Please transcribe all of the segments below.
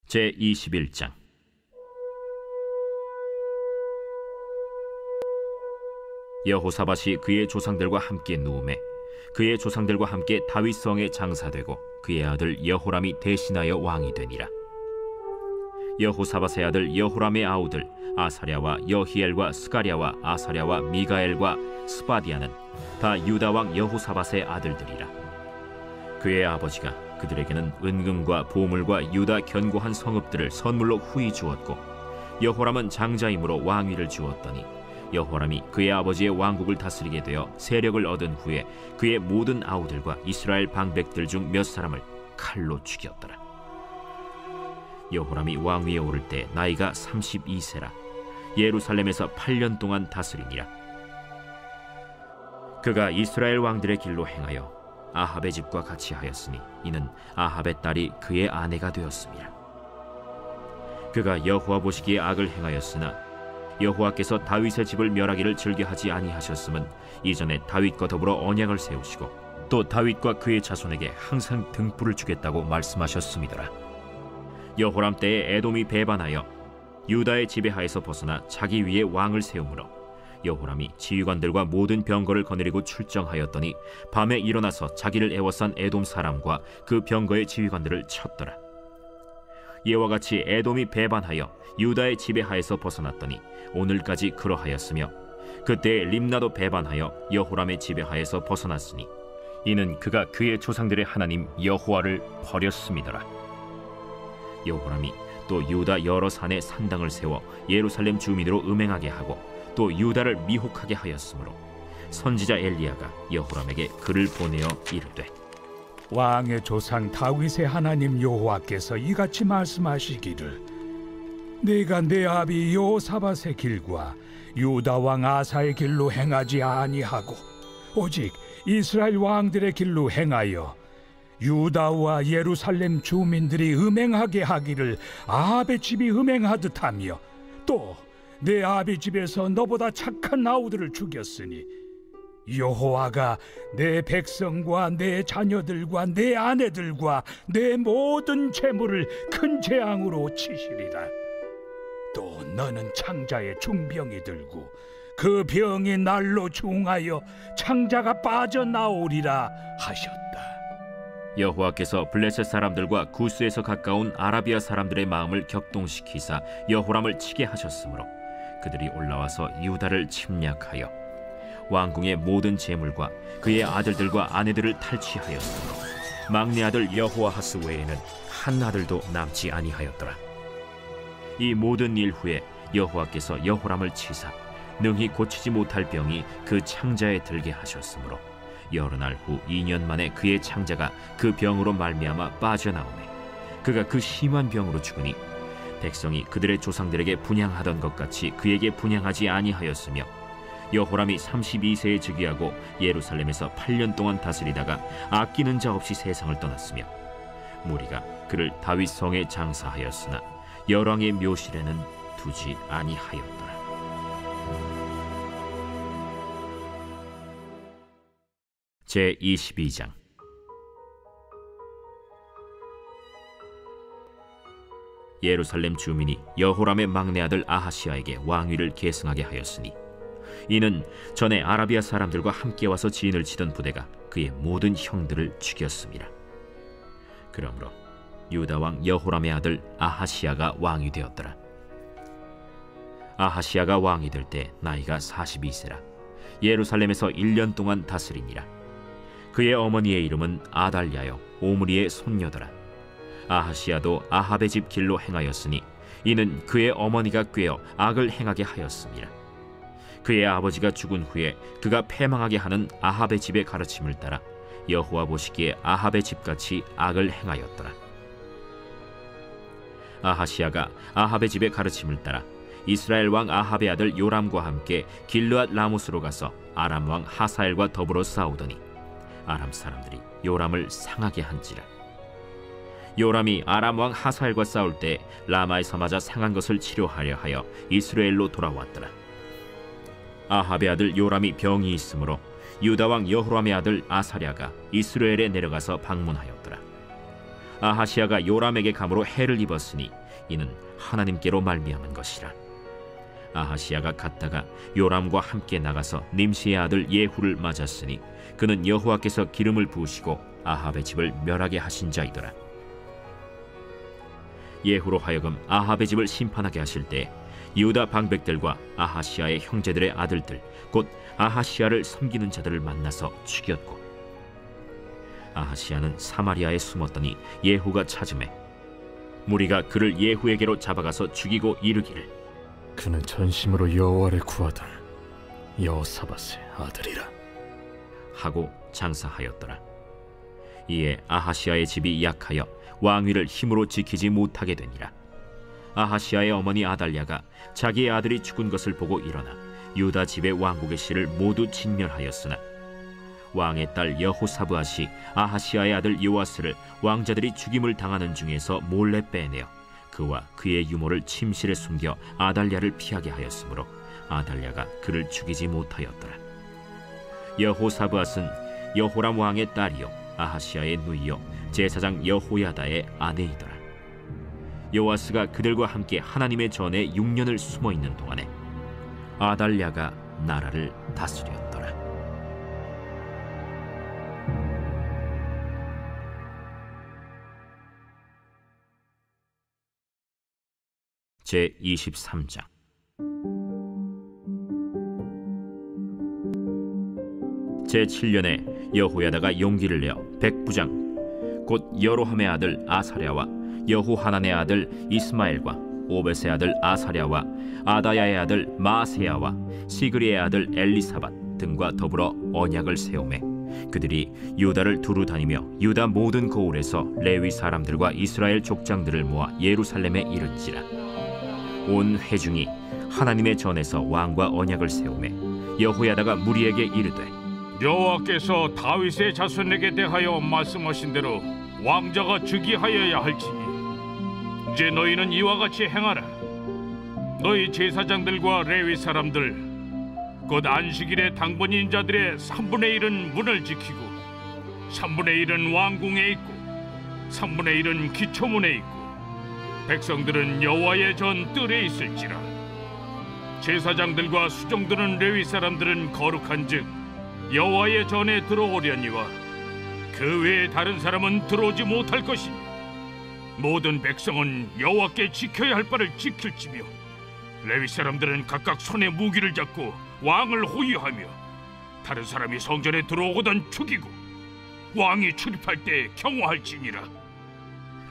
제21장. 여호사밧이 그의 조상들과 함께 누우매 그의 조상들과 함께 다윗성에 장사되고 그의 아들 여호람이 대신하여 왕이 되니라. 여호사밧의 아들 여호람의 아우들 아사랴와 여히엘과 스가랴와 아사랴와 미가엘과 스바디아는 다 유다 왕 여호사밧의 아들들이라. 그의 아버지가 그들에게는 은금과 보물과 유다 견고한 성읍들을 선물로 후히 주었고, 여호람은 장자이므로 왕위를 주었더니 여호람이 그의 아버지의 왕국을 다스리게 되어 세력을 얻은 후에 그의 모든 아우들과 이스라엘 방백들 중 몇 사람을 칼로 죽였더라. 여호람이 왕위에 오를 때 나이가 32세라 예루살렘에서 8년 동안 다스리니라. 그가 이스라엘 왕들의 길로 행하여 아합의 집과 같이 하였으니 이는 아합의 딸이 그의 아내가 되었습니다. 그가 여호와 보시기에 악을 행하였으나 여호와께서 다윗의 집을 멸하기를 즐겨하지 아니하셨음은 이전에 다윗과 더불어 언약을 세우시고 또 다윗과 그의 자손에게 항상 등불을 주겠다고 말씀하셨음이더라. 여호람 때에 에돔이 배반하여 유다의 지배하에서 벗어나 자기 위에 왕을 세우므로 여호람이 지휘관들과 모든 병거를 거느리고 출정하였더니 밤에 일어나서 자기를 애워싼 에돔 사람과 그 병거의 지휘관들을 쳤더라. 이와 같이 에돔이 배반하여 유다의 지배하에서 벗어났더니 오늘까지 그러하였으며, 그때 림나도 배반하여 여호람의 지배하에서 벗어났으니 이는 그가 그의 조상들의 하나님 여호와를 버렸음이더라. 여호람이 또 유다 여러 산에 산당을 세워 예루살렘 주민으로 음행하게 하고 또 유다를 미혹하게 하였으므로 선지자 엘리야가 여호람에게 글을 보내어 이르되, 왕의 조상 다윗의 하나님 여호와께서 이같이 말씀하시기를, 내가 내 아비 여호사밧의 길과 유다 왕 아사의 길로 행하지 아니하고 오직 이스라엘 왕들의 길로 행하여 유다와 예루살렘 주민들이 음행하게 하기를 아합의 집이 음행하듯 하며 또 내 아비 집에서 너보다 착한 아우들을 죽였으니 여호와가 내 백성과 내 자녀들과 내 아내들과 내 모든 재물을 큰 재앙으로 치시리라. 또 너는 창자에 중병이 들고 그 병이 날로 중하여 창자가 빠져나오리라 하셨다. 여호와께서 블레셋 사람들과 구스에서 가까운 아라비아 사람들의 마음을 격동시키사 여호람을 치게 하셨으므로 그들이 올라와서 유다를 침략하여 왕궁의 모든 재물과 그의 아들들과 아내들을 탈취하였으므로 막내 아들 여호아하스 외에는 한 아들도 남지 아니하였더라. 이 모든 일 후에 여호와께서 여호람을 치사 능히 고치지 못할 병이 그 창자에 들게 하셨으므로 여러 날 후 2년 만에 그의 창자가 그 병으로 말미암아 빠져나오매 그가 그 심한 병으로 죽으니 백성이 그들의 조상들에게 분향하던 것 같이 그에게 분향하지 아니하였으며, 여호람이 32세에 즉위하고 예루살렘에서 8년 동안 다스리다가 아끼는 자 없이 세상을 떠났으며, 무리가 그를 다윗 성에 장사하였으나 열왕의 묘실에는 두지 아니하였더라. 제22장. 예루살렘 주민이 여호람의 막내 아들 아하시아에게 왕위를 계승하게 하였으니 이는 전에 아라비아 사람들과 함께 와서 진을 치던 부대가 그의 모든 형들을 죽였습니다. 그러므로 유다 왕 여호람의 아들 아하시아가 왕이 되었더라. 아하시아가 왕이 될 때 나이가 42세라 예루살렘에서 1년 동안 다스리니라. 그의 어머니의 이름은 아달랴요 오므리의 손녀더라. 아하시아도 아합의 집 길로 행하였으니 이는 그의 어머니가 꾀어 악을 행하게 하였습니다. 그의 아버지가 죽은 후에 그가 패망하게 하는 아합의 집의 가르침을 따라 여호와 보시기에 아합의 집같이 악을 행하였더라. 아하시아가 아합의 집의 가르침을 따라 이스라엘 왕 아합의 아들 요람과 함께 길르앗 라모스로 가서 아람 왕 하사엘과 더불어 싸우더니 아람 사람들이 요람을 상하게 한지라. 요람이 아람 왕 하사엘과 싸울 때 라마에서 맞아 상한 것을 치료하려 하여 이스라엘로 돌아왔더라. 아합의 아들 요람이 병이 있으므로 유다 왕 여호람의 아들 아사랴가 이스라엘에 내려가서 방문하였더라. 아하시아가 요람에게 감으로 해를 입었으니 이는 하나님께로 말미암은 것이라. 아하시아가 갔다가 요람과 함께 나가서 님시의 아들 예후를 맞았으니 그는 여호와께서 기름을 부으시고 아합의 집을 멸하게 하신 자이더라. 예후로 하여금 아합의 집을 심판하게 하실 때 유다 방백들과 아하시아의 형제들의 아들들 곧 아하시아를 섬기는 자들을 만나서 죽였고, 아하시아는 사마리아에 숨었더니 예후가 찾음에 무리가 그를 예후에게로 잡아가서 죽이고 이르기를 그는 전심으로 여호와를 구하던 여호사밧의 아들이라 하고 장사하였더라. 이에 아하시아의 집이 약하여 왕위를 힘으로 지키지 못하게 되니라. 아하시아의 어머니 아달랴가 자기의 아들이 죽은 것을 보고 일어나 유다 집의 왕국의 씨를 모두 진멸하였으나 왕의 딸 여호사브앗이 아하시아의 아들 요아스를 왕자들이 죽임을 당하는 중에서 몰래 빼내어 그와 그의 유모를 침실에 숨겨 아달랴를 피하게 하였으므로 아달랴가 그를 죽이지 못하였더라. 여호사브앗은 여호람 왕의 딸이요 아하시아의 누이요 제사장 여호야다의 아내이더라. 요아스가 그들과 함께 하나님의 전에 6년을 숨어 있는 동안에 아달랴가 나라를 다스렸더라. 제 23장. 제 7년에 여호야다가 용기를 내어 백부장 곧 여로함의 아들 아사랴와 여호하난의 아들 이스마엘과 오벳의 아들 아사랴와 아다야의 아들 마세야와 시그리의 아들 엘리사밧 등과 더불어 언약을 세우매 그들이 유다를 두루 다니며 유다 모든 고을에서 레위 사람들과 이스라엘 족장들을 모아 예루살렘에 이른지라. 온 회중이 하나님의 전에서 왕과 언약을 세우매 여호야다가 무리에게 이르되 여호와께서 다윗의 자손에게 대하여 말씀하신 대로 왕자가 즉위하여야 할지니 이제 너희는 이와 같이 행하라. 너희 제사장들과 레위 사람들 곧 안식일의 당번인 자들의 3분의 1은 문을 지키고 3분의 1은 왕궁에 있고 3분의 1은 기초문에 있고 백성들은 여호와의 전 뜰에 있을지라. 제사장들과 수종드는 레위 사람들은 거룩한즉 여호와의 전에 들어오려니와 그 외에 다른 사람은 들어오지 못할 것이니 모든 백성은 여호와께 지켜야 할 바를 지킬지며 레위 사람들은 각각 손에 무기를 잡고 왕을 호위하며 다른 사람이 성전에 들어오거든 죽이고 왕이 출입할 때 경호할지니라.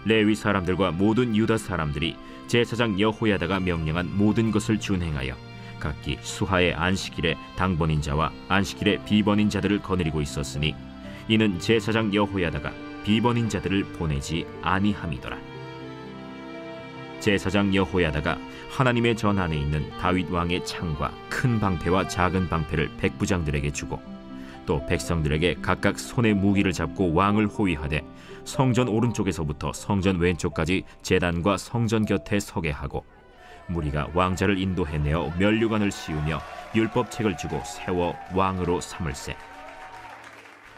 레위 사람들과 모든 유다 사람들이 제사장 여호야다가 명령한 모든 것을 준행하여 각기 수하의 안식일에 당번인 자와 안식일에 비번인 자들을 거느리고 있었으니 이는 제사장 여호야다가 비번인 자들을 보내지 아니함이더라. 제사장 여호야다가 하나님의 전 안에 있는 다윗 왕의 창과 큰 방패와 작은 방패를 백부장들에게 주고 또 백성들에게 각각 손에 무기를 잡고 왕을 호위하되 성전 오른쪽에서부터 성전 왼쪽까지 제단과 성전 곁에 서게 하고 무리가 왕자를 인도해내어 면류관을 씌우며 율법책을 주고 세워 왕으로 삼을세.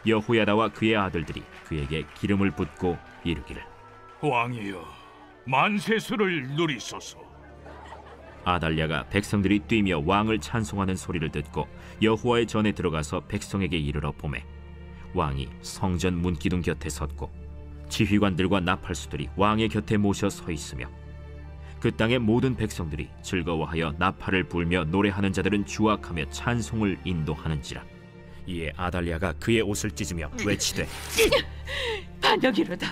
여호야다와 그의 아들들이 그에게 기름을 붓고 이르기를 왕이여 만세수를 누리소서. 아달랴가 백성들이 뛰며 왕을 찬송하는 소리를 듣고 여호와의 전에 들어가서 백성에게 이르러 보매 왕이 성전 문기둥 곁에 섰고 지휘관들과 나팔수들이 왕의 곁에 모셔 서 있으며 그 땅의 모든 백성들이 즐거워하여 나팔을 불며 노래하는 자들은 주악하며 찬송을 인도하는지라. 이에 아달랴가 그의 옷을 찢으며 외치되 반역이로다,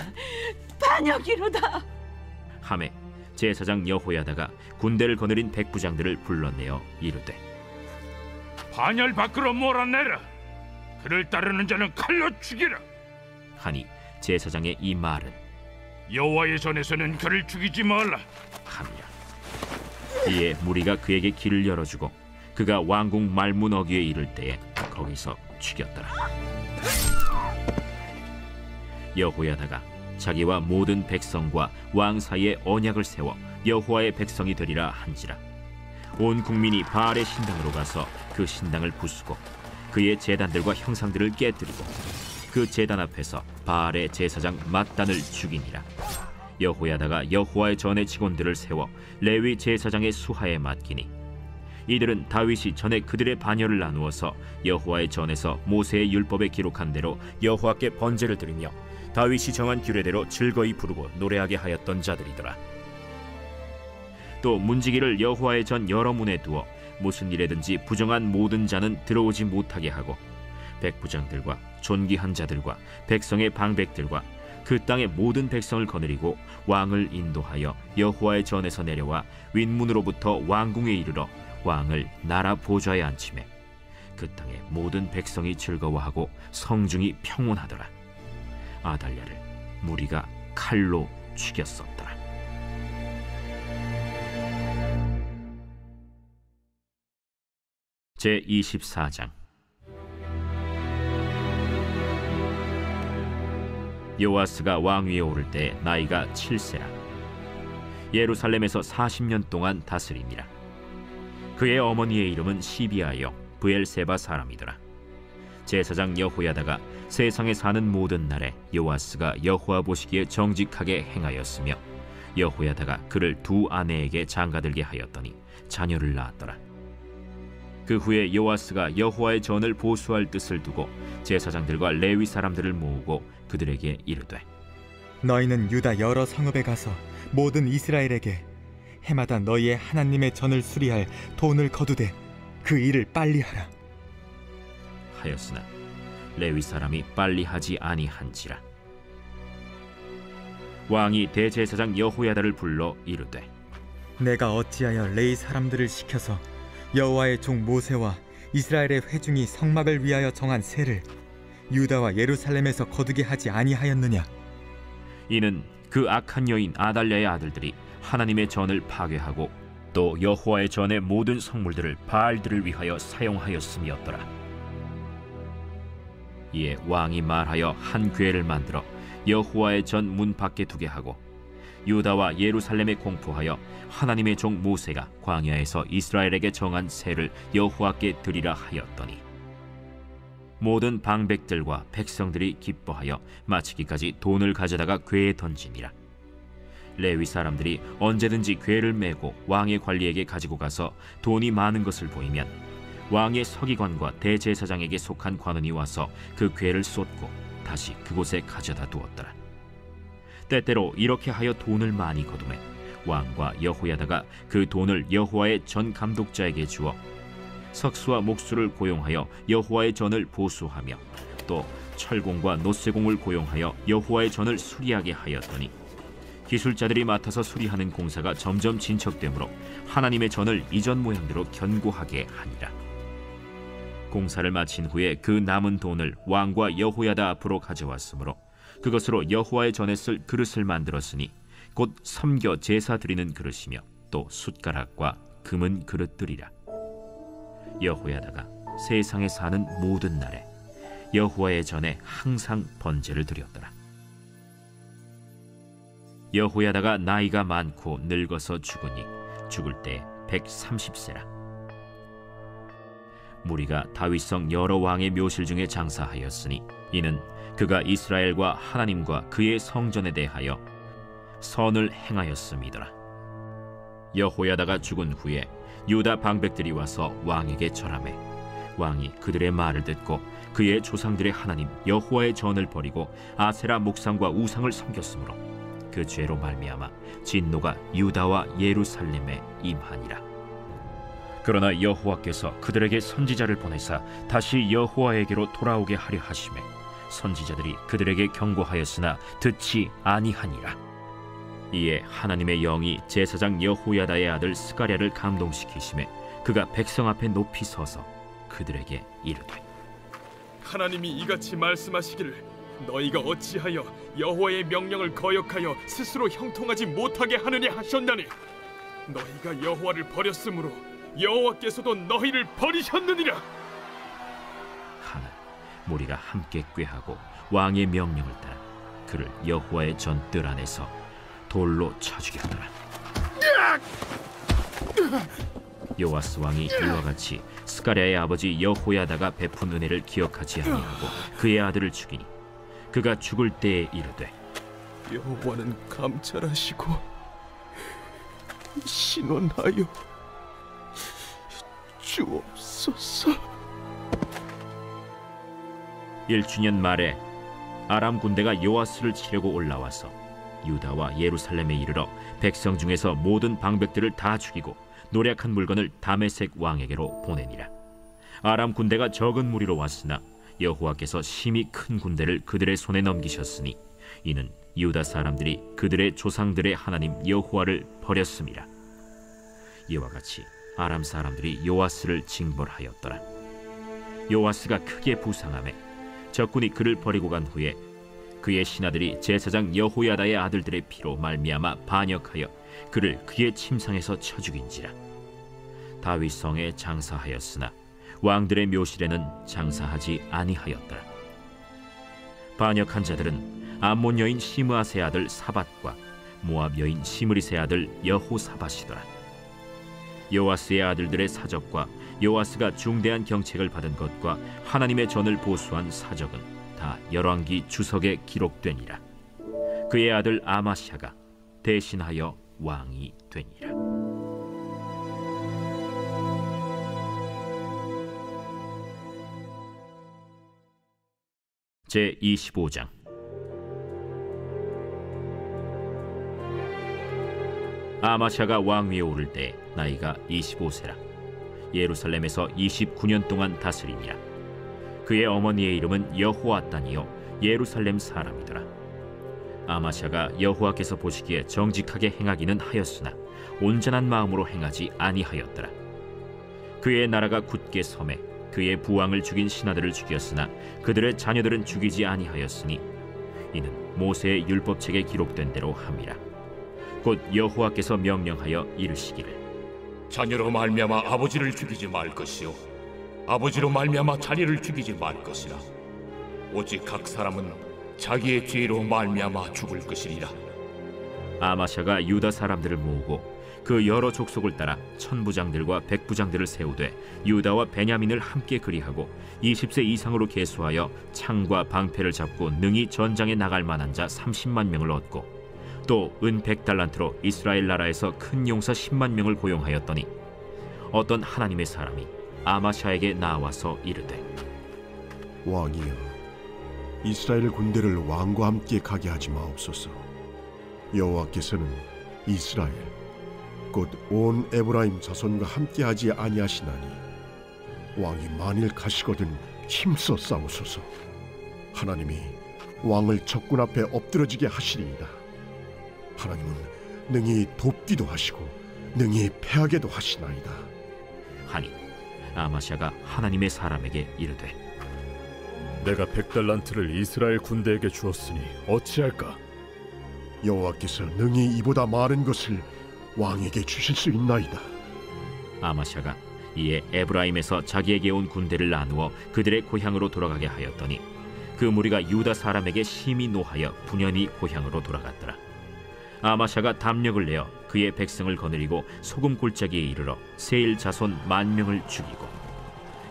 반역이로다 하매 제사장 여호야다가 군대를 거느린 백부장들을 불러내어 이르되 반열 밖으로 몰아내라. 그를 따르는 자는 칼로 죽이라. 하니 제사장의 이 말은 여호와의 전에서는 그를 죽이지 말라 하니라. 이에 무리가 그에게 길을 열어주고 그가 왕궁 말문 어귀에 이를 때에 거기서 죽였더라. 여호야다가 자기와 모든 백성과 왕 사이에 언약을 세워 여호와의 백성이 되리라 한지라. 온 국민이 바알의 신당으로 가서 그 신당을 부수고 그의 제단들과 형상들을 깨뜨리고 그 제단 앞에서 바알의 제사장 맏단을 죽이니라. 여호야다가 여호와의 전의 직원들을 세워 레위 제사장의 수하에 맡기니 이들은 다윗이 전에 그들의 반열을 나누어서 여호와의 전에서 모세의 율법에 기록한 대로 여호와께 번제를 드리며 다윗이 정한 규례대로 즐거이 부르고 노래하게 하였던 자들이더라. 또 문지기를 여호와의 전 여러 문에 두어 무슨 일에든지 부정한 모든 자는 들어오지 못하게 하고 백부장들과 존귀한 자들과 백성의 방백들과 그 땅의 모든 백성을 거느리고 왕을 인도하여 여호와의 전에서 내려와 윗문으로부터 왕궁에 이르러 왕을 나라 보좌에 앉히매 그 땅의 모든 백성이 즐거워하고 성중이 평온하더라. 아달랴를 무리가 칼로 죽였었더라. 제24장. 요아스가 왕위에 오를 때 나이가 7세라. 예루살렘에서 40년 동안 다스리니라. 그의 어머니의 이름은 시비아여 브엘세바 사람이더라. 제사장 여호야다가 세상에 사는 모든 날에 요아스가 여호와 보시기에 정직하게 행하였으며 여호야다가 그를 두 아내에게 장가들게 하였더니 자녀를 낳았더라. 그 후에 요아스가 여호와의 전을 보수할 뜻을 두고 제사장들과 레위 사람들을 모으고 그들에게 이르되 너희는 유다 여러 성읍에 가서 모든 이스라엘에게 해마다 너희의 하나님의 전을 수리할 돈을 거두되 그 일을 빨리 하라 하였으나 레위 사람이 빨리 하지 아니한지라. 왕이 대제사장 여호야다를 불러 이르되 내가 어찌하여 레위 사람들을 시켜서 여호와의 종 모세와 이스라엘의 회중이 성막을 위하여 정한 세를 유다와 예루살렘에서 거두게 하지 아니하였느냐. 이는 그 악한 여인 아달랴의 아들들이 하나님의 전을 파괴하고 또 여호와의 전의 모든 성물들을 바알들을 위하여 사용하였음이었더라. 이에 왕이 말하여 한 궤를 만들어 여호와의 전 문 밖에 두게 하고 유다와 예루살렘에 공포하여 하나님의 종 모세가 광야에서 이스라엘에게 정한 세를 여호와께 드리라 하였더니 모든 방백들과 백성들이 기뻐하여 마치기까지 돈을 가져다가 궤에 던지니라. 레위 사람들이 언제든지 궤를 메고 왕의 관리에게 가지고 가서 돈이 많은 것을 보이면 왕의 서기관과 대제사장에게 속한 관원이 와서 그 궤를 쏟고 다시 그곳에 가져다 두었더라. 때때로 이렇게 하여 돈을 많이 거두매 왕과 여호야다가 그 돈을 여호와의 전 감독자에게 주어 석수와 목수를 고용하여 여호와의 전을 보수하며 또 철공과 노쇠공을 고용하여 여호와의 전을 수리하게 하였더니 기술자들이 맡아서 수리하는 공사가 점점 진척되므로 하나님의 전을 이전 모양대로 견고하게 하니라. 공사를 마친 후에 그 남은 돈을 왕과 여호야다 앞으로 가져왔으므로 그것으로 여호와의 전에 쓸 그릇을 만들었으니 곧 섬겨 제사 드리는 그릇이며 또 숟가락과 금은 그릇들이라. 여호야다가 세상에 사는 모든 날에 여호와의 전에 항상 번제를 드렸더라. 여호야다가 나이가 많고 늙어서 죽으니 죽을 때 130세라. 무리가 다윗성 여러 왕의 묘실 중에 장사하였으니 이는 그가 이스라엘과 하나님과 그의 성전에 대하여 선을 행하였음이더라. 여호야다가 죽은 후에 유다 방백들이 와서 왕에게 절하매 왕이 그들의 말을 듣고 그의 조상들의 하나님 여호와의 전을 버리고 아세라 목상과 우상을 섬겼으므로 그 죄로 말미암아 진노가 유다와 예루살렘에 임하니라. 그러나 여호와께서 그들에게 선지자를 보내사 다시 여호와에게로 돌아오게 하려 하시매 선지자들이 그들에게 경고하였으나 듣지 아니하니라. 이에 하나님의 영이 제사장 여호야다의 아들 스가랴를 감동시키시매 그가 백성 앞에 높이 서서 그들에게 이르되 하나님이 이같이 말씀하시기를 너희가 어찌하여 여호와의 명령을 거역하여 스스로 형통하지 못하게 하느냐 하셨나니 너희가 여호와를 버렸으므로 여호와께서도 너희를 버리셨느니라. 하나 무리가 함께 꾀하고 왕의 명령을 따라 그를 여호와의 전 뜰 안에서 돌로 쳐 죽였더라. 요아스 왕이 이와 같이 스가랴의 아버지 여호야다가 베푼 은혜를 기억하지 아니하고 그의 아들을 죽이니 그가 죽을 때에 이르되 여호와는 감찰하시고 신원하여 주옵소서. 1주년 말에 아람 군대가 요아스를 치려고 올라와서 유다와 예루살렘에 이르러 백성 중에서 모든 방백들을 다 죽이고 노략한 물건을 다메섹 왕에게로 보내니라. 아람 군대가 적은 무리로 왔으나 여호와께서 심히 큰 군대를 그들의 손에 넘기셨으니 이는 유다 사람들이 그들의 조상들의 하나님 여호와를 버렸음이라. 이와 같이 아람 사람들이 요아스를 징벌하였더라. 요아스가 크게 부상하매 적군이 그를 버리고 간 후에 그의 신하들이 제사장 여호야다의 아들들의 피로 말미암아 반역하여 그를 그의 침상에서 쳐 죽인지라. 다윗 성에 장사하였으나 왕들의 묘실에는 장사하지 아니하였더라. 반역한 자들은 암몬 여인 시므아세 아들 사밧과 모압 여인 시므리세 아들 여호사밧이더라. 요아스의 아들들의 사적과 요아스가 중대한 경책을 받은 것과 하나님의 전을 보수한 사적은 다 열왕기 주석에 기록되니라. 그의 아들 아마샤가 대신하여 왕이 되니라. 제25장. 아마샤가 왕위에 오를 때 나이가 25세라. 예루살렘에서 29년 동안 다스리니라. 그의 어머니의 이름은 여호아단이요 예루살렘 사람이더라. 아마샤가 여호와께서 보시기에 정직하게 행하기는 하였으나 온전한 마음으로 행하지 아니하였더라. 그의 나라가 굳게 섬에 그의 부왕을 죽인 신하들을 죽였으나 그들의 자녀들은 죽이지 아니하였으니 이는 모세의 율법책에 기록된 대로 함이라. 곧 여호와께서 명령하여 이르시기를 자녀로 말미암아 아버지를 죽이지 말 것이요 아버지로 말미암아 자녀를 죽이지 말 것이라. 오직 각 사람은 자기의 죄로 말미암아 죽을 것이리라. 아마샤가 유다 사람들을 모으고 그 여러 족속을 따라 천부장들과 백부장들을 세우되 유다와 베냐민을 함께 그리하고 20세 이상으로 계수하여 창과 방패를 잡고 능히 전장에 나갈 만한 자 30만 명을 얻고 또 은 100달란트로 이스라엘 나라에서 큰 용사 10만 명을 고용하였더니 어떤 하나님의 사람이 아마샤에게 나와서 이르되 왕이여, 이스라엘 군대를 왕과 함께 가게 하지 마옵소서. 여호와께서는 이스라엘 곧 온 에브라임 자손과 함께하지 아니하시나니 왕이 만일 가시거든 힘써 싸우소서. 하나님이 왕을 적군 앞에 엎드러지게 하시리이다. 하나님은 능히 돕기도 하시고 능히 패하게도 하시나이다 하니 아마샤가 하나님의 사람에게 이르되 내가 100달란트를 이스라엘 군대에게 주었으니 어찌할까? 여호와께서 능히 이보다 많은 것을 왕에게 주실 수 있나이다. 아마샤가 이에 에브라임에서 자기에게 온 군대를 나누어 그들의 고향으로 돌아가게 하였더니 그 무리가 유다 사람에게 심히 노하여 분연히 고향으로 돌아갔더라. 아마샤가 담력을 내어 그의 백성을 거느리고 소금 골짜기에 이르러 세일 자손 10,000명을 죽이고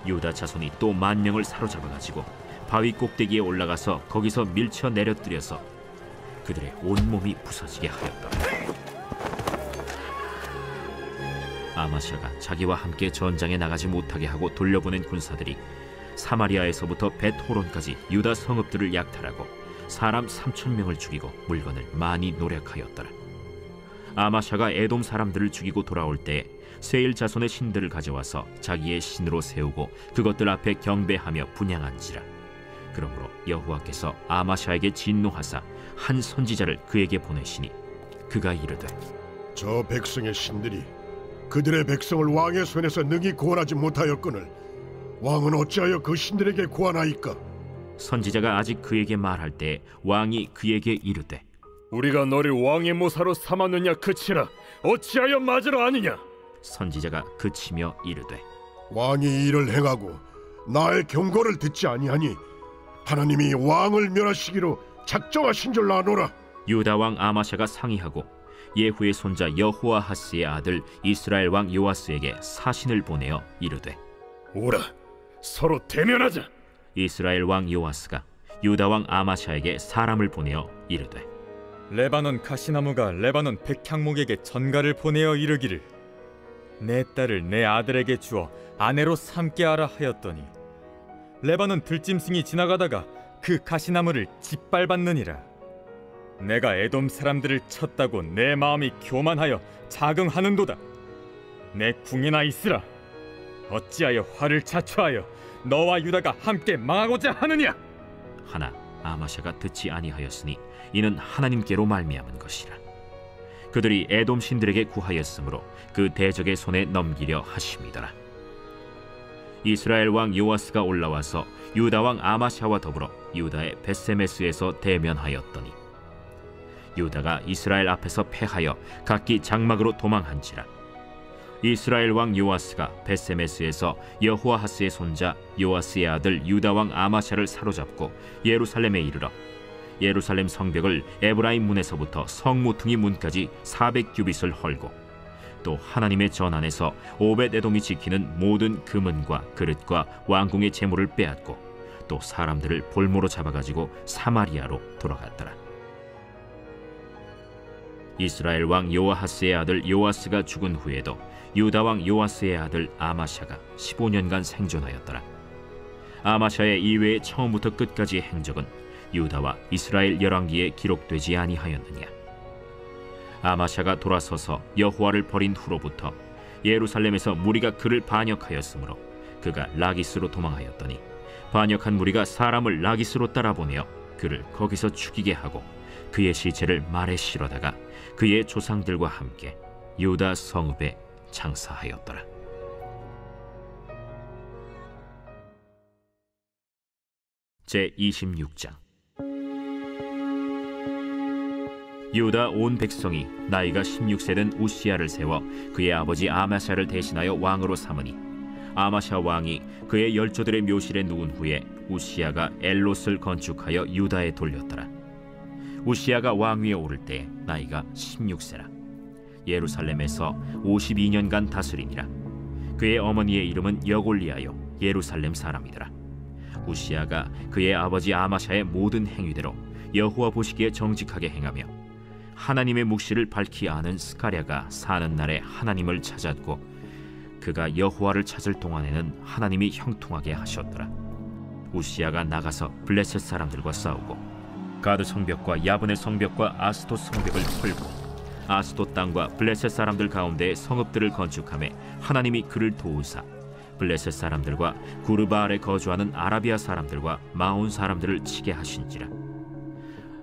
유다 자손이 또 10,000명을 사로잡아가지고 바위 꼭대기에 올라가서 거기서 밀쳐 내려뜨려서 그들의 온몸이 부서지게 하였더라. 아마샤가 자기와 함께 전장에 나가지 못하게 하고 돌려보낸 군사들이 사마리아에서부터 벳호론까지 유다 성읍들을 약탈하고 사람 3,000명을 죽이고 물건을 많이 노략하였더라. 아마샤가 에돔 사람들을 죽이고 돌아올 때 세일 자손의 신들을 가져와서 자기의 신으로 세우고 그것들 앞에 경배하며 분향한지라. 그러므로 여호와께서 아마샤에게 진노하사 한 선지자를 그에게 보내시니 그가 이르되 저 백성의 신들이 그들의 백성을 왕의 손에서 능히 구원하지 못하였거늘 왕은 어찌하여 그 신들에게 구하나이까? 선지자가 아직 그에게 말할 때 왕이 그에게 이르되 우리가 너를 왕의 모사로 삼았느냐 그치라. 어찌하여 맞으러 아니냐? 선지자가 그치며 이르되 왕이 이를 행하고 나의 경고를 듣지 아니하니 하나님이 왕을 멸하시기로 작정하신 줄 아노라. 유다 왕 아마샤가 상의하고 예후의 손자 여호아하스의 아들 이스라엘 왕 요아스에게 사신을 보내어 이르되 오라, 서로 대면하자. 이스라엘 왕 요아스가 유다 왕 아마샤에게 사람을 보내어 이르되 레바논 가시나무가 레바논 백향목에게 전가를 보내어 이르기를 내 딸을 내 아들에게 주어 아내로 삼게 하라 하였더니 레바논 들짐승이 지나가다가 그 가시나무를 짓밟았느니라. 내가 에돔 사람들을 쳤다고 내 마음이 교만하여 자긍하는도다. 내 궁이나 있으라. 어찌하여 화를 자초하여 너와 유다가 함께 망하고자 하느냐? 하나 아마샤가 듣지 아니하였으니 이는 하나님께로 말미암은 것이라. 그들이 에돔 신들에게 구하였으므로 그 대적의 손에 넘기려 하심이더라. 이스라엘 왕 요아스가 올라와서 유다 왕 아마샤와 더불어 유다의 벳세메스에서 대면하였더니 유다가 이스라엘 앞에서 패하여 각기 장막으로 도망한지라. 이스라엘 왕 요아스가 벳세메스에서 여호아하스의 손자 요아스의 아들 유다 왕 아마샤를 사로잡고 예루살렘에 이르러 예루살렘 성벽을 에브라임 문에서부터 성모퉁이 문까지 400규빗을 헐고 또 하나님의 전 안에서 오벳에돔이 지키는 모든 금은과 그릇과 왕궁의 재물을 빼앗고 또 사람들을 볼모로 잡아가지고 사마리아로 돌아갔더라. 이스라엘 왕 요아하스의 아들 요아스가 죽은 후에도 유다 왕 요아스의 아들 아마샤가 15년간 생존하였더라. 아마샤의 이외의 처음부터 끝까지의 행적은 유다와 이스라엘 열왕기에 기록되지 아니하였느냐. 아마샤가 돌아서서 여호와를 버린 후로부터 예루살렘에서 무리가 그를 반역하였으므로 그가 라기스로 도망하였더니 반역한 무리가 사람을 라기스로 따라보내어 그를 거기서 죽이게 하고 그의 시체를 말에 실어다가 그의 조상들과 함께 유다 성읍에 장사하였더라. 제26장. 유다 온 백성이 나이가 16세 된 우시야를 세워 그의 아버지 아마샤를 대신하여 왕으로 삼으니 아마샤 왕이 그의 열조들의 묘실에 누운 후에 우시야가 엘롯을 건축하여 유다에 돌렸더라. 우시야가 왕위에 오를 때 나이가 16세라. 예루살렘에서 52년간 다스리니라. 그의 어머니의 이름은 여골리아요 예루살렘 사람이더라. 우시야가 그의 아버지 아마샤의 모든 행위대로 여호와 보시기에 정직하게 행하며 하나님의 묵시를 밝히 아는 스가랴가 사는 날에 하나님을 찾았고 그가 여호와를 찾을 동안에는 하나님이 형통하게 하셨더라. 우시야가 나가서 블레셋 사람들과 싸우고 가드 성벽과 야브네 성벽과 아스돗 성벽을 헐고 아스돗 땅과 블레셋 사람들 가운데 성읍들을 건축하며 하나님이 그를 도우사 블레셋 사람들과 구르바알에 거주하는 아라비아 사람들과 마온 사람들을 치게 하신지라.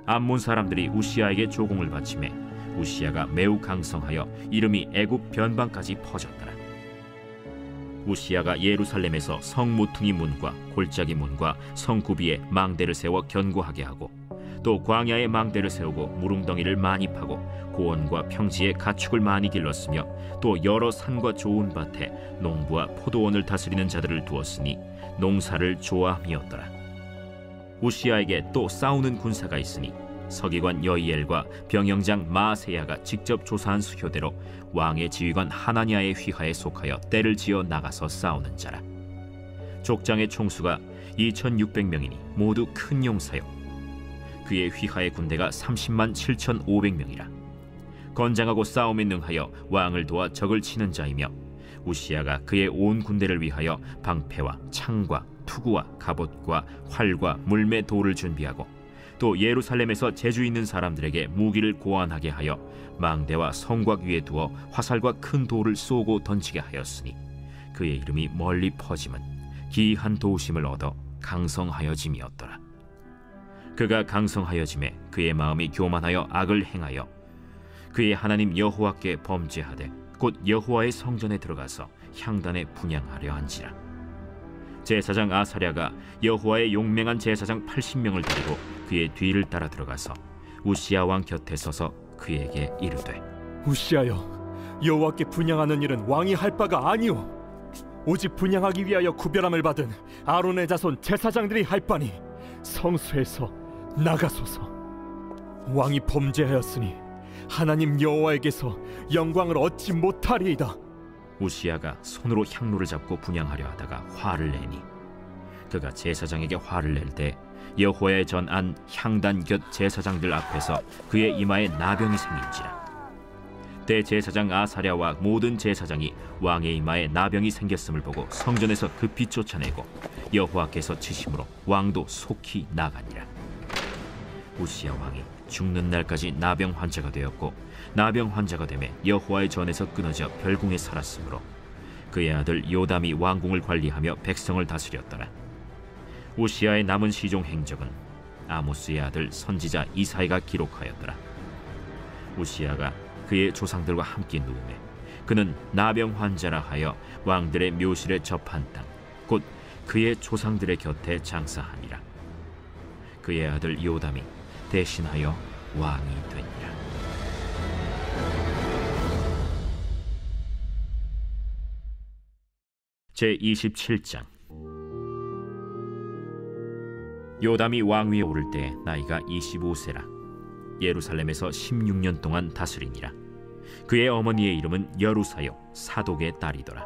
암몬 사람들이 우시야에게 조공을 바치매 우시야가 매우 강성하여 이름이 애굽 변방까지 퍼졌더라. 우시야가 예루살렘에서 성모퉁이 문과 골짜기 문과 성구비에 망대를 세워 견고하게 하고 또 광야에 망대를 세우고 무릉덩이를 많이 파고 고원과 평지에 가축을 많이 길렀으며 또 여러 산과 좋은 밭에 농부와 포도원을 다스리는 자들을 두었으니 농사를 좋아함이었더라. 우시야에게 또 싸우는 군사가 있으니 서기관 여이엘과 병영장 마아세야가 직접 조사한 수효대로 왕의 지휘관 하나냐의 휘하에 속하여 떼를 지어 나가서 싸우는 자라. 족장의 총수가 2600명이니 모두 큰 용사요 그의 휘하의 군대가 30만 7,500명이라. 건장하고 싸움에 능하여 왕을 도와 적을 치는 자이며 우시야가 그의 온 군대를 위하여 방패와 창과 투구와 갑옷과 활과 물매 돌을 준비하고 또 예루살렘에서 재주 있는 사람들에게 무기를 고안하게 하여 망대와 성곽 위에 두어 화살과 큰 돌을 쏘고 던지게 하였으니 그의 이름이 멀리 퍼짐은 기이한 도우심을 얻어 강성하여짐이었더라. 그가 강성하여짐에 그의 마음이 교만하여 악을 행하여 그의 하나님 여호와께 범죄하되 곧 여호와의 성전에 들어가서 향단에 분향하려 한지라. 제사장 아사랴가 여호와의 용맹한 제사장 80명을 데리고 그의 뒤를 따라 들어가서 우시야 왕 곁에 서서 그에게 이르되 우시야여, 여호와께 분향하는 일은 왕이 할 바가 아니오. 오직 분향하기 위하여 구별함을 받은 아론의 자손 제사장들이 할 바니 성소에서 나가소서. 왕이 범죄하였으니 하나님 여호와에게서 영광을 얻지 못하리이다. 우시야가 손으로 향로를 잡고 분향하려 하다가 화를 내니 그가 제사장에게 화를 낼 때 여호와의 전안 향단 곁 제사장들 앞에서 그의 이마에 나병이 생긴지라. 대제사장 아사랴와 모든 제사장이 왕의 이마에 나병이 생겼음을 보고 성전에서 급히 쫓아내고 여호와께서 치심으로 왕도 속히 나가니라. 우시야 왕이 죽는 날까지 나병 환자가 되었고 나병 환자가 되매 여호와의 전에서 끊어져 별궁에 살았으므로 그의 아들 요담이 왕궁을 관리하며 백성을 다스렸더라. 우시야의 남은 시종 행적은 아모스의 아들 선지자 이사야가 기록하였더라. 우시야가 그의 조상들과 함께 누우매 그는 나병 환자라 하여 왕들의 묘실에 접한 땅 곧 그의 조상들의 곁에 장사하니라. 그의 아들 요담이 대신하여 왕이 되니라. 제27장. 요담이 왕위에 오를 때 나이가 25세라. 예루살렘에서 16년 동안 다스리니라. 그의 어머니의 이름은 여루사요 사독의 딸이더라.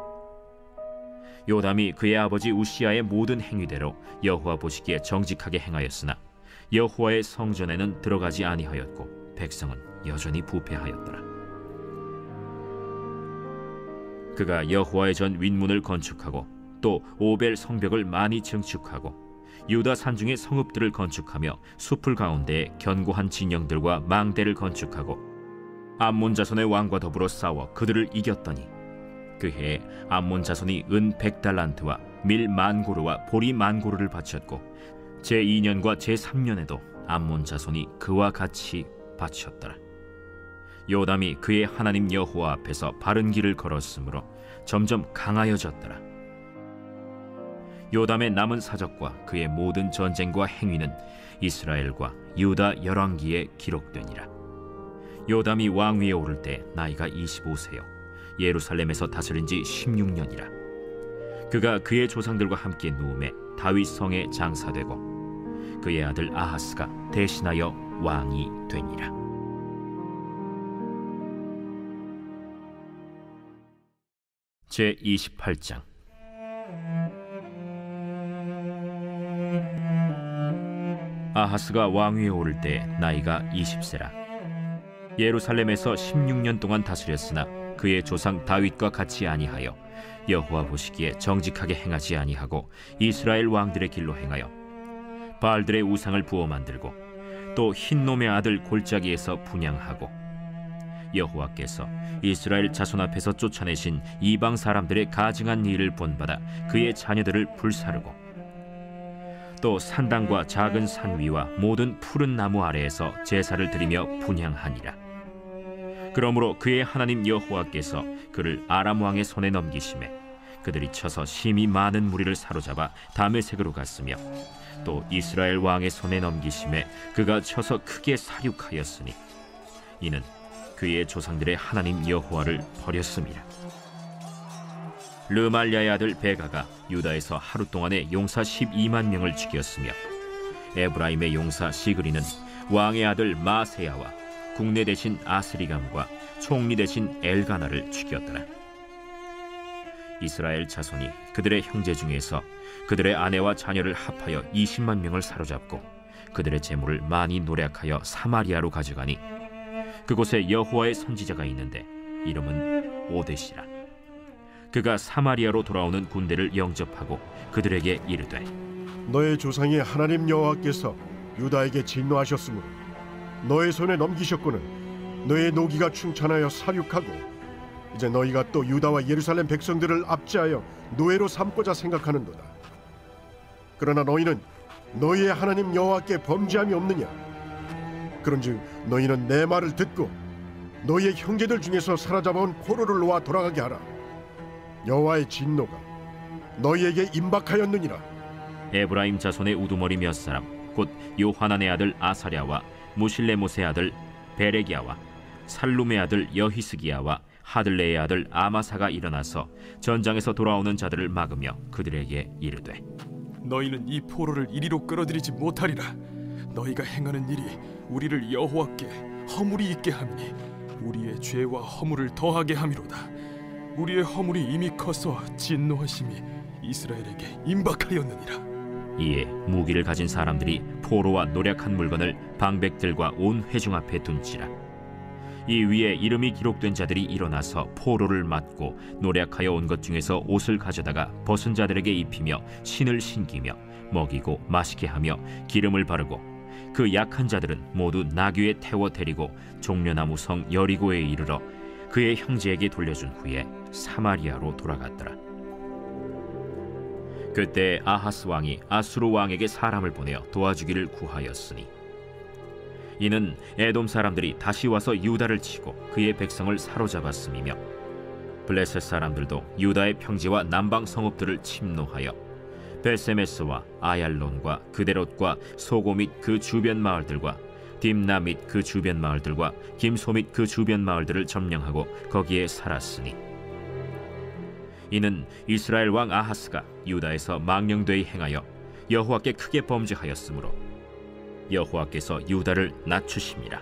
요담이 그의 아버지 우시야의 모든 행위대로 여호와 보시기에 정직하게 행하였으나 여호와의 성전에는 들어가지 아니하였고 백성은 여전히 부패하였더라. 그가 여호와의 전 윗문을 건축하고 또 오벨 성벽을 많이 증축하고 유다 산중의 성읍들을 건축하며 숲을 가운데에 견고한 진영들과 망대를 건축하고 암몬 자손의 왕과 더불어 싸워 그들을 이겼더니 그 해에 암몬 자손이 은 100달란트와 밀 10,000고르와 보리 10,000고르를 바쳤고 제2년과 제3년에도 암몬 자손이 그와 같이 바쳤더라. 요담이 그의 하나님 여호와 앞에서 바른 길을 걸었으므로 점점 강하여졌더라. 요담의 남은 사적과 그의 모든 전쟁과 행위는 이스라엘과 유다 열왕기에 기록되니라. 요담이 왕위에 오를 때 나이가 25세요 예루살렘에서 다스린 지 16년이라. 그가 그의 조상들과 함께 누움에 다윗 성에 장사되고 그의 아들 아하스가 대신하여 왕이 되니라. 제28장. 아하스가 왕위에 오를 때 나이가 20세라. 예루살렘에서 16년 동안 다스렸으나 그의 조상 다윗과 같이 아니하여 여호와 보시기에 정직하게 행하지 아니하고 이스라엘 왕들의 길로 행하여 바알들의 우상을 부어 만들고 또 흰놈의 아들 골짜기에서 분향하고 여호와께서 이스라엘 자손 앞에서 쫓아내신 이방 사람들의 가증한 일을 본받아 그의 자녀들을 불사르고 또 산당과 작은 산 위와 모든 푸른 나무 아래에서 제사를 드리며 분향하니라. 그러므로 그의 하나님 여호와께서 그를 아람 왕의 손에 넘기심에 그들이 쳐서 심히 많은 무리를 사로잡아 다메섹으로 갔으며 또 이스라엘 왕의 손에 넘기심에 그가 쳐서 크게 사륙하였으니 이는 그의 조상들의 하나님 여호와를 버렸음이라. 르말랴의 아들 베가가 유다에서 하루 동안에 용사 12만 명을 죽였으며 에브라임의 용사 시그리는 왕의 아들 마세야와 국내 대신 아스리감과 총리 대신 엘가나를 죽였더라. 이스라엘 자손이 그들의 형제 중에서 그들의 아내와 자녀를 합하여 20만 명을 사로잡고 그들의 재물을 많이 노략하여 사마리아로 가져가니 그곳에 여호와의 선지자가 있는데 이름은 오뎃이라. 그가 사마리아로 돌아오는 군대를 영접하고 그들에게 이르되 너의 조상의 하나님 여호와께서 유다에게 진노하셨으므로 너의 손에 넘기셨거늘 너의 노기가 충천하여 사륙하고 이제 너희가 또 유다와 예루살렘 백성들을 압제하여 노예로 삼고자 생각하는도다. 그러나 너희는 너희의 하나님 여호와께 범죄함이 없느냐? 그런즉 너희는 내 말을 듣고 너희의 형제들 중에서 사로잡아온 포로를 놓아 돌아가게 하라. 여호와의 진노가 너희에게 임박하였느니라. 에브라임 자손의 우두머리 몇 사람 곧 요하난의 아들 아사랴와 무실레못의 아들 베레기야와 살룸의 아들 여히스기야와 하들레의 아들 아마사가 일어나서 전장에서 돌아오는 자들을 막으며 그들에게 이르되 너희는 이 포로를 이리로 끌어들이지 못하리라. 너희가 행하는 일이 우리를 여호와께 허물이 있게 함이니 우리의 죄와 허물을 더하게 함이로다. 우리의 허물이 이미 커서 진노하심이 이스라엘에게 임박하였느니라. 이에 무기를 가진 사람들이 포로와 노략한 물건을 방백들과 온 회중 앞에 둔지라. 이 위에 이름이 기록된 자들이 일어나서 포로를 맞고 노략하여 온 것 중에서 옷을 가져다가 벗은 자들에게 입히며 신을 신기며 먹이고 마시게 하며 기름을 바르고 그 약한 자들은 모두 나귀에 태워 데리고 종려나무 성 여리고에 이르러 그의 형제에게 돌려준 후에 사마리아로 돌아갔더라. 그때 아하스 왕이 아수르 왕에게 사람을 보내어 도와주기를 구하였으니 이는 에돔 사람들이 다시 와서 유다를 치고 그의 백성을 사로잡았음이며 블레셋 사람들도 유다의 평지와 남방 성읍들을 침노하여 벳세메스와 아얄론과 그데롯과 소고 및 그 주변 마을들과 딥나 및 그 주변 마을들과 김소 및 그 주변 마을들을 점령하고 거기에 살았으니 이는 이스라엘 왕 아하스가 유다에서 망령되이 행하여 여호와께 크게 범죄하였으므로 여호와께서 유다를 낮추심이라.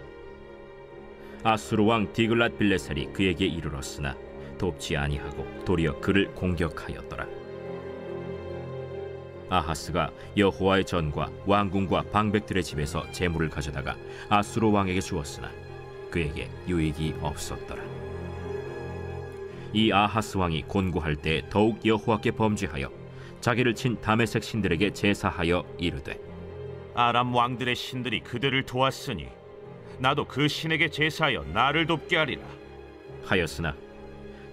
아수르 왕 디글랏 빌레셀이 그에게 이르렀으나 돕지 아니하고 도리어 그를 공격하였더라. 아하스가 여호와의 전과 왕궁과 방백들의 집에서 재물을 가져다가 아수르 왕에게 주었으나 그에게 유익이 없었더라. 이 아하스 왕이 곤고할 때 더욱 여호와께 범죄하여 자기를 친 다메섹 신들에게 제사하여 이르되 아람 왕들의 신들이 그들을 도왔으니 나도 그 신에게 제사하여 나를 돕게 하리라 하였으나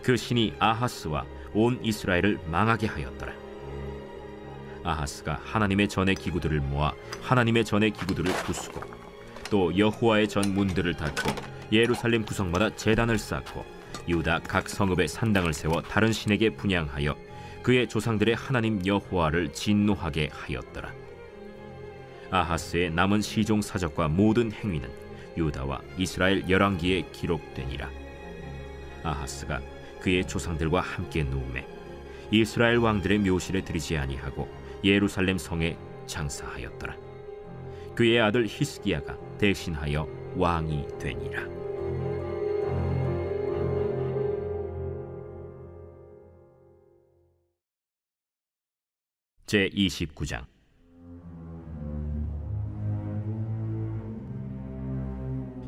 그 신이 아하스와 온 이스라엘을 망하게 하였더라. 아하스가 하나님의 전의 기구들을 모아 하나님의 전의 기구들을 부수고 또 여호와의 전 문들을 닫고 예루살렘 구성마다 제단을 쌓고 유다 각 성읍에 산당을 세워 다른 신에게 분향하여 그의 조상들의 하나님 여호와를 진노하게 하였더라. 아하스의 남은 시종 사적과 모든 행위는 유다와 이스라엘 열왕기에 기록되니라. 아하스가 그의 조상들과 함께 누우매 이스라엘 왕들의 묘실에 들이지 아니하고 예루살렘 성에 장사하였더라. 그의 아들 히스기야가 대신하여 왕이 되니라. 제29장.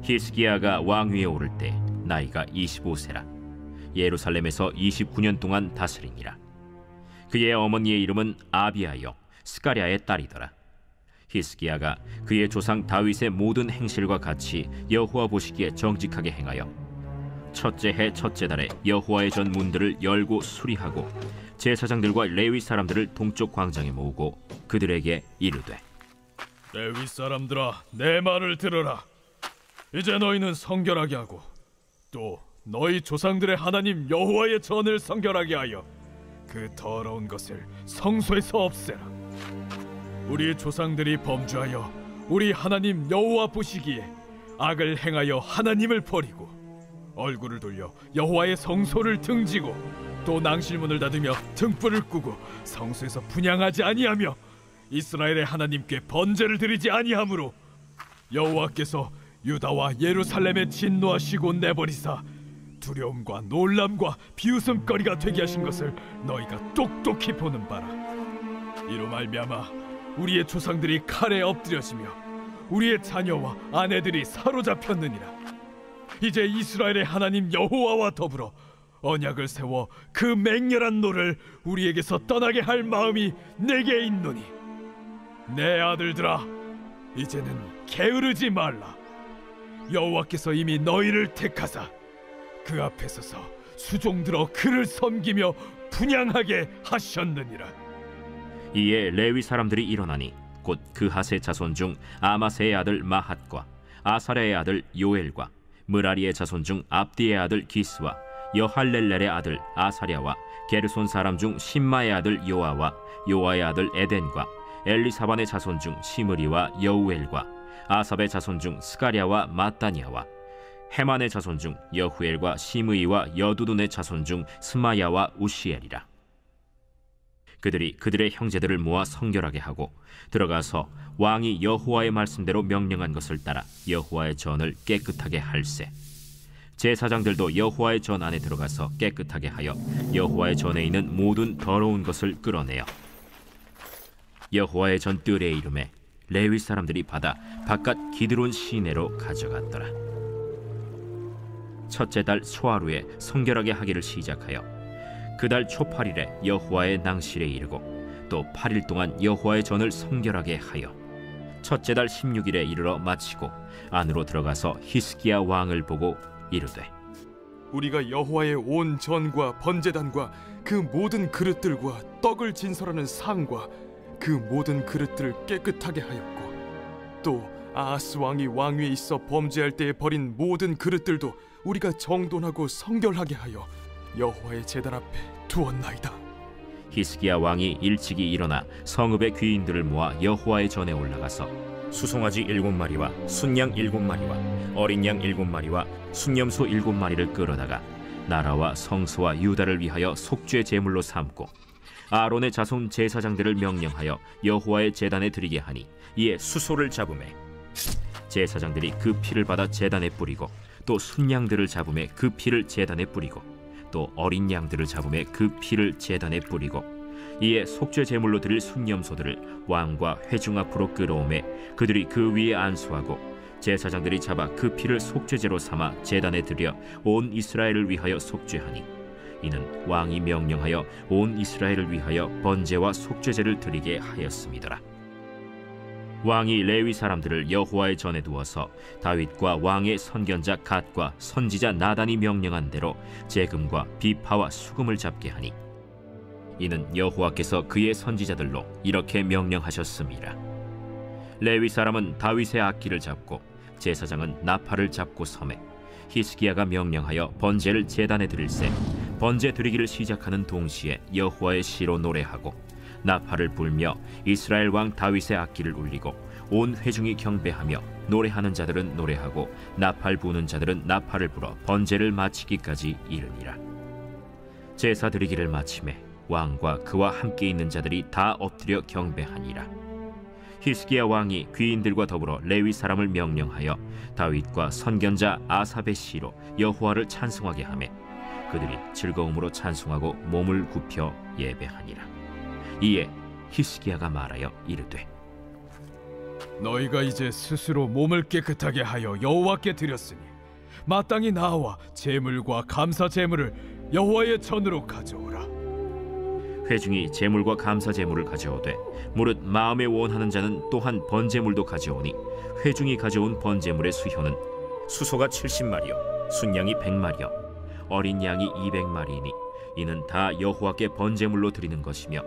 히스기야가 왕위에 오를 때 나이가 25세라. 예루살렘에서 29년 동안 다스리니라. 그의 어머니의 이름은 아비아여 스가랴의 딸이더라. 히스기야가 그의 조상 다윗의 모든 행실과 같이 여호와 보시기에 정직하게 행하여 첫째 해 첫째 달에 여호와의 전 문들을 열고 수리하고 제사장들과 레위 사람들을 동쪽 광장에 모으고 그들에게 이르되 레위 사람들아, 내 말을 들으라. 이제 너희는 성결하게 하고 또 너희 조상들의 하나님 여호와의 전을 성결하게 하여 그 더러운 것을 성소에서 없애라. 우리 조상들이 범죄하여 우리 하나님 여호와 보시기에 악을 행하여 하나님을 버리고 얼굴을 돌려 여호와의 성소를 등지고 또 낭실문을 닫으며 등불을 끄고 성소에서 분향하지 아니하며 이스라엘의 하나님께 번제를 드리지 아니하므로 여호와께서 유다와 예루살렘에 진노하시고 내버리사 두려움과 놀람과 비웃음거리가 되게 하신 것을 너희가 똑똑히 보는 바라. 이로 말미암아 우리의 조상들이 칼에 엎드려지며 우리의 자녀와 아내들이 사로잡혔느니라. 이제 이스라엘의 하나님 여호와와 더불어 언약을 세워 그 맹렬한 노를 우리에게서 떠나게 할 마음이 내게 있노니 내 아들들아, 이제는 게으르지 말라. 여호와께서 이미 너희를 택하사 그 앞에 서서 수종들어 그를 섬기며 분향하게 하셨느니라. 이에 레위 사람들이 일어나니 곧 그하세 자손 중 아마세의 아들 마핫과 아사랴의 아들 요엘과 므라리의 자손 중 압디의 아들 기스와 여할렐렐의 아들 아사랴와 게르손 사람 중 심마의 아들 요아와 요아의 아들 에덴과 엘리사반의 자손 중 시므리와 여우엘과 아삽의 자손 중 스가랴와 마따니아와 헤만의 자손 중 여후엘과 시므이와 여두둔의 자손 중 스마야와 우시엘이라. 그들이 그들의 형제들을 모아 성결하게 하고 들어가서 왕이 여호와의 말씀대로 명령한 것을 따라 여호와의 전을 깨끗하게 할세. 제사장들도 여호와의 전 안에 들어가서 깨끗하게 하여 여호와의 전에 있는 모든 더러운 것을 끌어내어 여호와의 전뜰에 이름에 레위 사람들이 받아 바깥 기드론 시내로 가져갔더라. 첫째 달 소하루에 성결하게 하기를 시작하여 그 달 초8일에 여호와의 낭실에 이르고 또 8일 동안 여호와의 전을 성결하게 하여 첫째 달 16일에 이르러 마치고 안으로 들어가서 히스기야 왕을 보고 이르되, 우리가 여호와의 온 전과 번제단과 그 모든 그릇들과 떡을 진설하는 상과 그 모든 그릇들을 깨끗하게 하였고, 또 아하스 왕이 왕위에 있어 범죄할 때에 버린 모든 그릇들도 우리가 정돈하고 성결하게 하여 여호와의 제단 앞에 두었나이다. 히스기야 왕이 일찍이 일어나 성읍의 귀인들을 모아 여호와의 전에 올라가서 수송아지 7마리와 순양 7마리와 어린 양 7마리와 순염소 7마리를 끌어다가 나라와 성소와 유다를 위하여 속죄 제물로 삼고 아론의 자손 제사장들을 명령하여 여호와의 제단에 드리게 하니, 이에 수소를 잡음에 제사장들이 그 피를 받아 제단에 뿌리고 또 순양들을 잡음에 그 피를 제단에 뿌리고 또 어린 양들을 잡음에 그 피를 제단에 뿌리고, 이에 속죄 제물로 드릴 순염소들을 왕과 회중 앞으로 끌어오매 그들이 그 위에 안수하고 제사장들이 잡아 그 피를 속죄제로 삼아 제단에 드려 온 이스라엘을 위하여 속죄하니, 이는 왕이 명령하여 온 이스라엘을 위하여 번제와 속죄제를 드리게 하였음이더라. 왕이 레위 사람들을 여호와의 전에 두어서 다윗과 왕의 선견자 갓과 선지자 나단이 명령한 대로 재금과 비파와 수금을 잡게 하니, 이는 여호와께서 그의 선지자들로 이렇게 명령하셨음이라. 레위 사람은 다윗의 악기를 잡고 제사장은 나팔을 잡고 섬에 히스기야가 명령하여 번제를 제단에 드릴새 번제 드리기를 시작하는 동시에 여호와의 시로 노래하고 나팔을 불며 이스라엘 왕 다윗의 악기를 울리고 온 회중이 경배하며 노래하는 자들은 노래하고 나팔 부는 자들은 나팔을 불어 번제를 마치기까지 이르니라. 제사 드리기를 마치매 왕과 그와 함께 있는 자들이 다 엎드려 경배하니라. 히스기야 왕이 귀인들과 더불어 레위 사람을 명령하여 다윗과 선견자 아삽의 시로 여호와를 찬송하게 하매 그들이 즐거움으로 찬송하고 몸을 굽혀 예배하니라. 이에 히스기야가 말하여 이르되, 너희가 이제 스스로 몸을 깨끗하게 하여 여호와께 드렸으니 마땅히 나와 제물과 감사 제물을 여호와의 전으로 가져오라. 회중이 제물과 감사 제물을 가져오되 무릇 마음에 원하는 자는 또한 번제물도 가져오니, 회중이 가져온 번제물의 수효는 수소가 70마리요 순양이 100마리요 어린 양이 200마리이니 이는 다 여호와께 번제물로 드리는 것이며,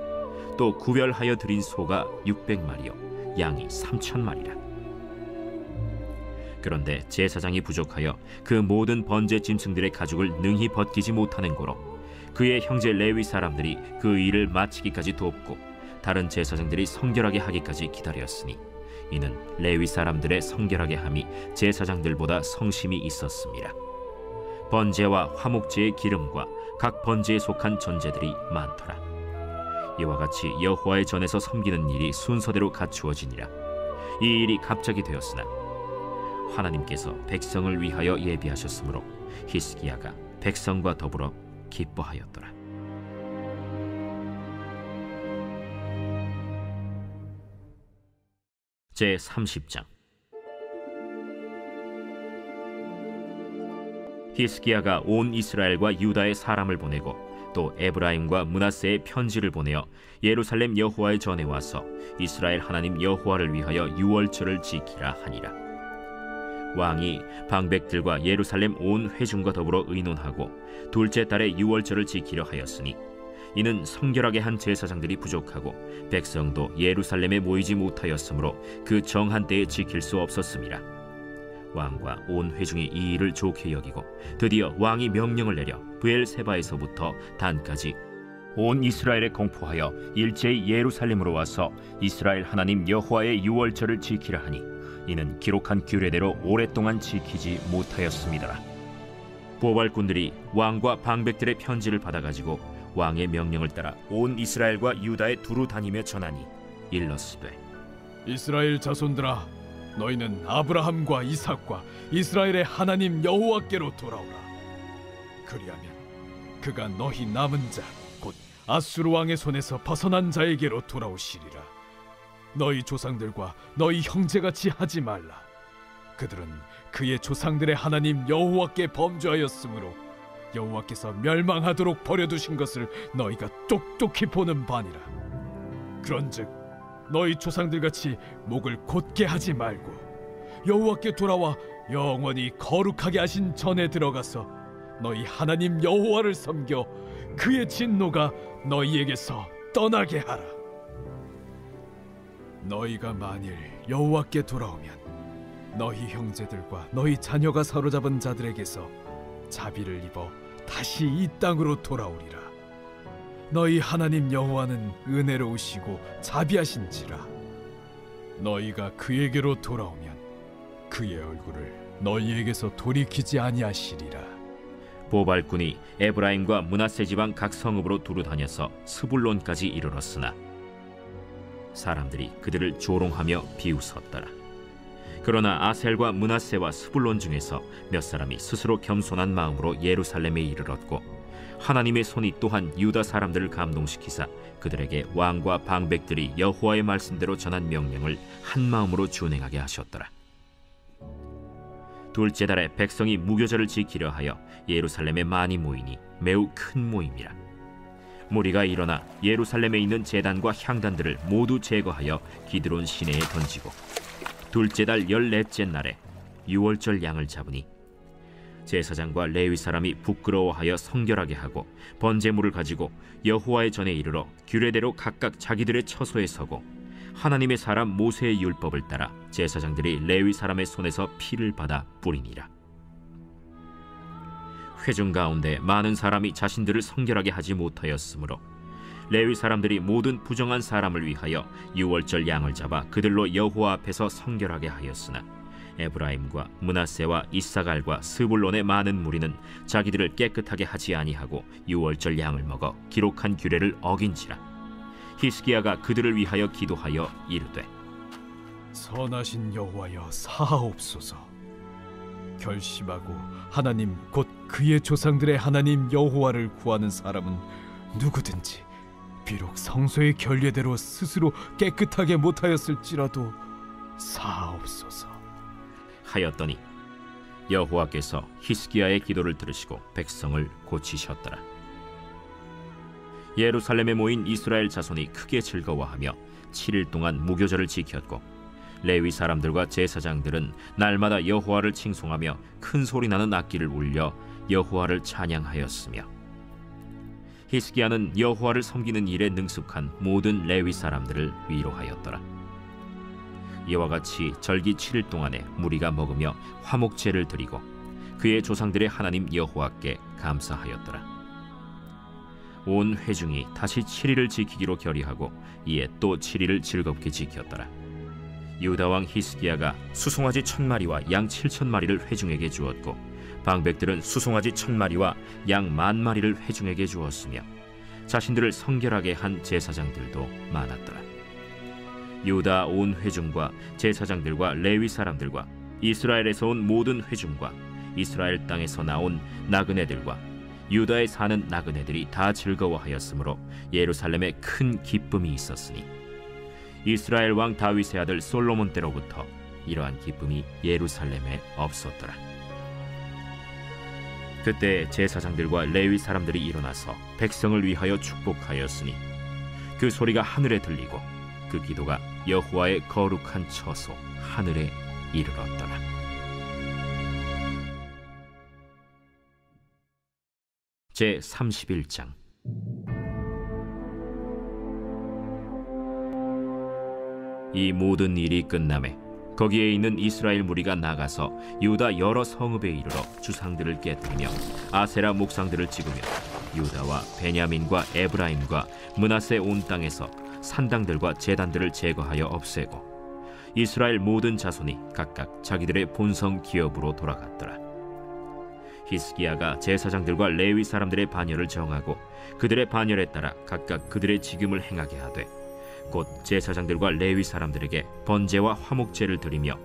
또 구별하여 드린 소가 600마리요 양이 3000마리라. 그런데 제사장이 부족하여 그 모든 번제 짐승들의 가죽을 능히 벗기지 못하는 고로 그의 형제 레위 사람들이 그 일을 마치기까지 돕고 다른 제사장들이 성결하게 하기까지 기다렸으니, 이는 레위 사람들의 성결하게 함이 제사장들보다 성심이 있었습니다. 번제와 화목제의 기름과 각 번제에 속한 전제들이 많더라. 이와 같이 여호와의 전에서 섬기는 일이 순서대로 갖추어지니라. 이 일이 갑자기 되었으나 하나님께서 백성을 위하여 예비하셨으므로 히스기야가 백성과 더불어 기뻐하였더라. 제30장. 히스기야가 온 이스라엘과 유다의 사람을 보내고 또 에브라임과 므낫세의 편지를 보내어 예루살렘 여호와의 전에 와서 이스라엘 하나님 여호와를 위하여 유월절을 지키라 하니라. 왕이 방백들과 예루살렘 온 회중과 더불어 의논하고 둘째 달에 유월절을 지키려 하였으니, 이는 성결하게 한 제사장들이 부족하고 백성도 예루살렘에 모이지 못하였으므로 그 정한 때에 지킬 수 없었음이라. 왕과 온 회중이 이 일을 좋게 여기고 드디어 왕이 명령을 내려 브엘세바에서부터 단까지 온 이스라엘에 공포하여 일제히 예루살렘으로 와서 이스라엘 하나님 여호와의 유월절을 지키라 하니, 이는 기록한 규례대로 오랫동안 지키지 못하였습니다. 보발꾼들이 왕과 방백들의 편지를 받아가지고 왕의 명령을 따라 온 이스라엘과 유다에 두루 다니며 전하니 일렀으되, 이스라엘 자손들아, 너희는 아브라함과 이삭과 이스라엘의 하나님 여호와께로 돌아오라. 그리하면 그가 너희 남은 자 곧 아수르 왕의 손에서 벗어난 자에게로 돌아오시리라. 너희 조상들과 너희 형제같이 하지 말라. 그들은 그의 조상들의 하나님 여호와께 범죄하였으므로 여호와께서 멸망하도록 버려두신 것을 너희가 똑똑히 보는 바니라. 그런즉 너희 조상들같이 목을 곧게 하지 말고 여호와께 돌아와 영원히 거룩하게 하신 전에 들어가서 너희 하나님 여호와를 섬겨 그의 진노가 너희에게서 떠나게 하라. 너희가 만일 여호와께 돌아오면 너희 형제들과 너희 자녀가 사로잡은 자들에게서 자비를 입어 다시 이 땅으로 돌아오리라. 너희 하나님 여호와는 은혜로우시고 자비하신지라. 너희가 그에게로 돌아오면 그의 얼굴을 너희에게서 돌이키지 아니하시리라. 보발꾼이 에브라임과 므낫세 지방 각 성읍으로 두루 다녀서 스불론까지 이르렀으나 사람들이 그들을 조롱하며 비웃었더라. 그러나 아셀과 므낫세와 스불론 중에서 몇 사람이 스스로 겸손한 마음으로 예루살렘에 이르렀고 하나님의 손이 또한 유다 사람들을 감동시키사 그들에게 왕과 방백들이 여호와의 말씀대로 전한 명령을 한 마음으로 준행하게 하셨더라. 둘째 달에 백성이 무교절을 지키려 하여 예루살렘에 많이 모이니 매우 큰 모임이라. 무리가 일어나 예루살렘에 있는 제단과 향단들을 모두 제거하여 기드론 시내에 던지고 둘째 달 14째 날에 유월절 양을 잡으니 제사장과 레위 사람이 부끄러워하여 성결하게 하고 번제물을 가지고 여호와의 전에 이르러 규례대로 각각 자기들의 처소에 서고 하나님의 사람 모세의 율법을 따라 제사장들이 레위 사람의 손에서 피를 받아 뿌리니라. 회중 가운데 많은 사람이 자신들을 성결하게 하지 못하였으므로 레위 사람들이 모든 부정한 사람을 위하여 유월절 양을 잡아 그들로 여호와 앞에서 성결하게 하였으나 에브라임과 므낫세와 이사갈과 스불론의 많은 무리는 자기들을 깨끗하게 하지 아니하고 유월절 양을 먹어 기록한 규례를 어긴지라. 히스기야가 그들을 위하여 기도하여 이르되 선하신 여호와여 사하옵소서. 결심하고 하나님 곧 그의 조상들의 하나님 여호와를 구하는 사람은 누구든지 비록 성소의 결례대로 스스로 깨끗하게 못하였을지라도 사하옵소서 하였더니 여호와께서 히스기야의 기도를 들으시고 백성을 고치셨더라. 예루살렘에 모인 이스라엘 자손이 크게 즐거워하며 7일 동안 무교절을 지켰고 레위 사람들과 제사장들은 날마다 여호와를 칭송하며 큰 소리 나는 악기를 울려 여호와를 찬양하였으며 히스기야는 여호와를 섬기는 일에 능숙한 모든 레위 사람들을 위로하였더라. 이와 같이 절기 7일 동안에 무리가 먹으며 화목제를 드리고 그의 조상들의 하나님 여호와께 감사하였더라. 온 회중이 다시 7일을 지키기로 결의하고 이에 또 7일을 즐겁게 지켰더라. 유다 왕 히스기야가 수송아지 1000마리와 양 7000마리를 회중에게 주었고 방백들은 수송아지 1000마리와 양 10,000마리를 회중에게 주었으며 자신들을 성결하게 한 제사장들도 많았더라. 유다 온 회중과 제사장들과 레위 사람들과 이스라엘에서 온 모든 회중과 이스라엘 땅에서 나온 나그네들과 유다에 사는 나그네들이 다 즐거워하였으므로 예루살렘에 큰 기쁨이 있었으니 이스라엘 왕 다윗의 아들 솔로몬 때로부터 이러한 기쁨이 예루살렘에 없었더라. 그때 제사장들과 레위 사람들이 일어나서 백성을 위하여 축복하였으니 그 소리가 하늘에 들리고 그 기도가 여호와의 거룩한 처소 하늘에 이르렀더라. 제 31장. 이 모든 일이 끝나매 거기에 있는 이스라엘 무리가 나가서 유다 여러 성읍에 이르러 주상들을 깨뜨리며 아세라 목상들을 찍으며 유다와 베냐민과 에브라임과 므낫세 온 땅에서 산당들과 제단들을 제거하여 없애고 이스라엘 모든 자손이 각각 자기들의 본성 기업으로 돌아갔더라. 히스기야가 제사장들과 레위 사람들의 반열을 정하고 그들의 반열에 따라 각각 그들의 직임을 행하게 하되 곧 제사장들과 레위 사람들에게 번제와 화목제를 드리며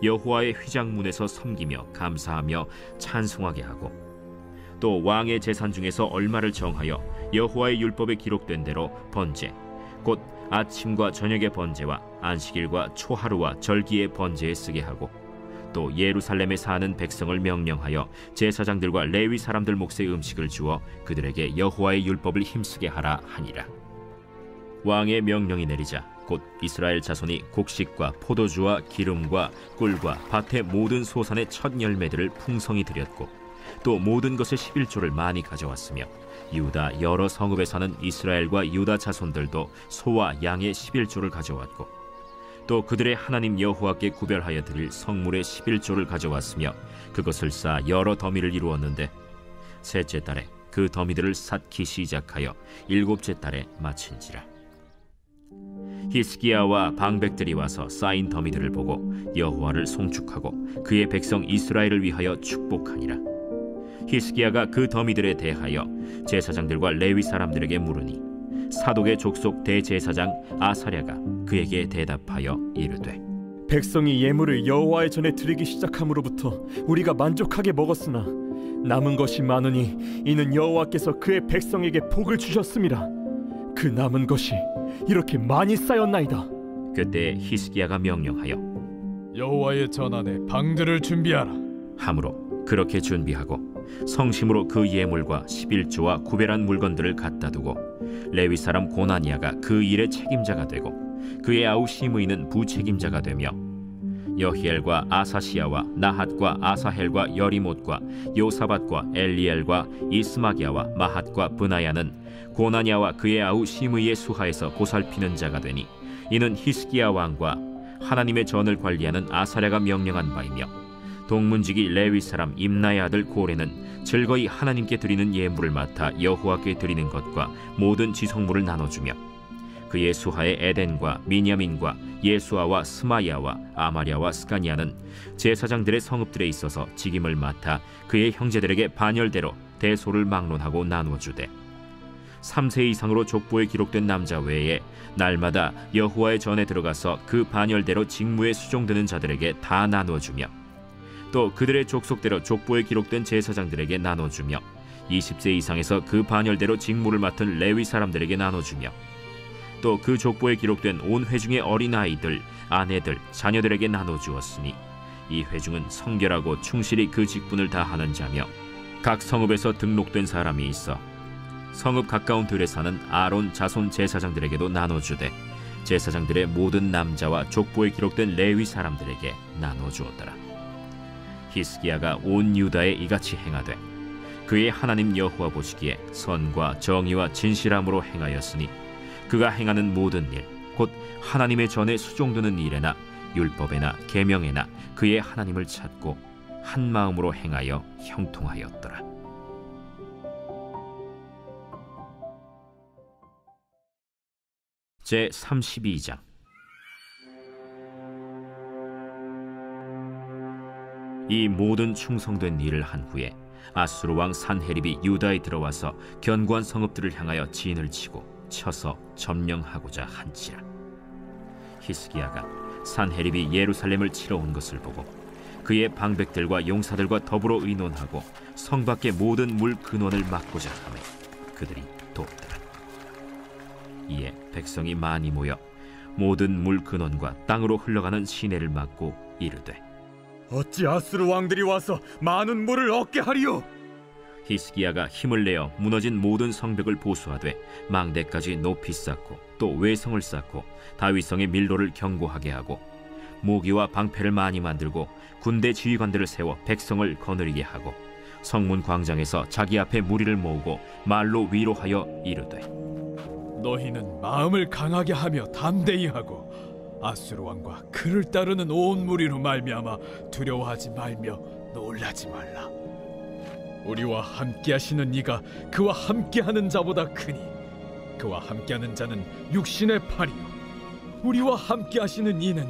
여호와의 휘장문에서 섬기며 감사하며 찬송하게 하고 또 왕의 재산 중에서 얼마를 정하여 여호와의 율법에 기록된 대로 번제 곧 아침과 저녁의 번제와 안식일과 초하루와 절기의 번제에 쓰게 하고 또 예루살렘에 사는 백성을 명령하여 제사장들과 레위 사람들 몫의 음식을 주어 그들에게 여호와의 율법을 힘쓰게 하라 하니라. 왕의 명령이 내리자 곧 이스라엘 자손이 곡식과 포도주와 기름과 꿀과 밭의 모든 소산의 첫 열매들을 풍성히 드렸고 또 모든 것의 11조를 많이 가져왔으며 유다 여러 성읍에 사는 이스라엘과 유다 자손들도 소와 양의 11조를 가져왔고 또 그들의 하나님 여호와께 구별하여 드릴 성물의 11조를 가져왔으며 그것을 쌓아 여러 더미를 이루었는데 셋째 달에 그 더미들을 쌓기 시작하여 일곱째 달에 마친지라. 히스기야와 방백들이 와서 쌓인 더미들을 보고 여호와를 송축하고 그의 백성 이스라엘을 위하여 축복하니라. 히스기야가 그 더미들에 대하여 제사장들과 레위 사람들에게 물으니 사독의 족속 대제사장 아사랴가 그에게 대답하여 이르되 백성이 예물을 여호와의 전에 드리기 시작함으로부터 우리가 만족하게 먹었으나 남은 것이 많으니 이는 여호와께서 그의 백성에게 복을 주셨음이라. 그 남은 것이 이렇게 많이 쌓였나이다. 그때 히스기야가 명령하여 여호와의 전 안에 방들을 준비하라 하므로 그렇게 준비하고 성심으로 그 예물과 11조와 구별한 물건들을 갖다 두고 레위 사람 고나니아가 그 일의 책임자가 되고 그의 아우 시므이는 부책임자가 되며 여히엘과 아사시야와 나핫과 아사헬과 여리못과 요사밧과 엘리엘과 이스마기야와 마핫과 브나야는 고나니아와 그의 아우 시므이의 수하에서 보살피는 자가 되니 이는 히스기야 왕과 하나님의 전을 관리하는 아사랴가 명령한 바이며 동문지기 레위 사람 임나의 아들 고레는 즐거이 하나님께 드리는 예물을 맡아 여호와께 드리는 것과 모든 지성물을 나눠주며 그의 수하의 에덴과 미냐민과 예수아와 스마야와 아마랴와 스가니아는 제사장들의 성읍들에 있어서 직임을 맡아 그의 형제들에게 반열대로 대소를 막론하고 나누어주되 3세 이상으로 족보에 기록된 남자 외에 날마다 여호와의 전에 들어가서 그 반열대로 직무에 수종드는 자들에게 다 나누어주며 또 그들의 족속대로 족보에 기록된 제사장들에게 나눠주며 20세 이상에서 그 반열대로 직무를 맡은 레위 사람들에게 나눠주며 또 그 족보에 기록된 온 회중의 어린아이들, 아내들, 자녀들에게 나눠주었으니 이 회중은 성결하고 충실히 그 직분을 다하는 자며 각 성읍에서 등록된 사람이 있어 성읍 가까운 들에 사는 아론 자손 제사장들에게도 나눠주되 제사장들의 모든 남자와 족보에 기록된 레위 사람들에게 나눠주었더라. 히스기야가 온 유다에 이같이 행하되 그의 하나님 여호와 보시기에 선과 정의와 진실함으로 행하였으니 그가 행하는 모든 일 곧 하나님의 전에 수종드는 일에나 율법에나 계명에나 그의 하나님을 찾고 한 마음으로 행하여 형통하였더라. 제 32장. 이 모든 충성된 일을 한 후에 아수르 왕 산헤립이 유다에 들어와서 견고한 성읍들을 향하여 진을 치고 쳐서 점령하고자 한지라. 히스기야가 산헤립이 예루살렘을 치러 온 것을 보고 그의 방백들과 용사들과 더불어 의논하고 성 밖의 모든 물 근원을 막고자 하매 그들이 돕더라. 이에 백성이 많이 모여 모든 물 근원과 땅으로 흘러가는 시내를 막고 이르되 어찌 아수르 왕들이 와서 많은 물을 얻게 하리요? 히스기야가 힘을 내어 무너진 모든 성벽을 보수하되 망대까지 높이 쌓고 또 외성을 쌓고 다윗성의 밀로를 견고하게 하고 모기와 방패를 많이 만들고 군대 지휘관들을 세워 백성을 거느리게 하고 성문 광장에서 자기 앞에 무리를 모으고 말로 위로하여 이르되 너희는 마음을 강하게 하며 담대히 하고 아수르 왕과 그를 따르는 온 무리로 말미암아 두려워하지 말며 놀라지 말라. 우리와 함께하시는 이가 그와 함께하는 자보다 크니 그와 함께하는 자는 육신의 팔이요 우리와 함께하시는 이는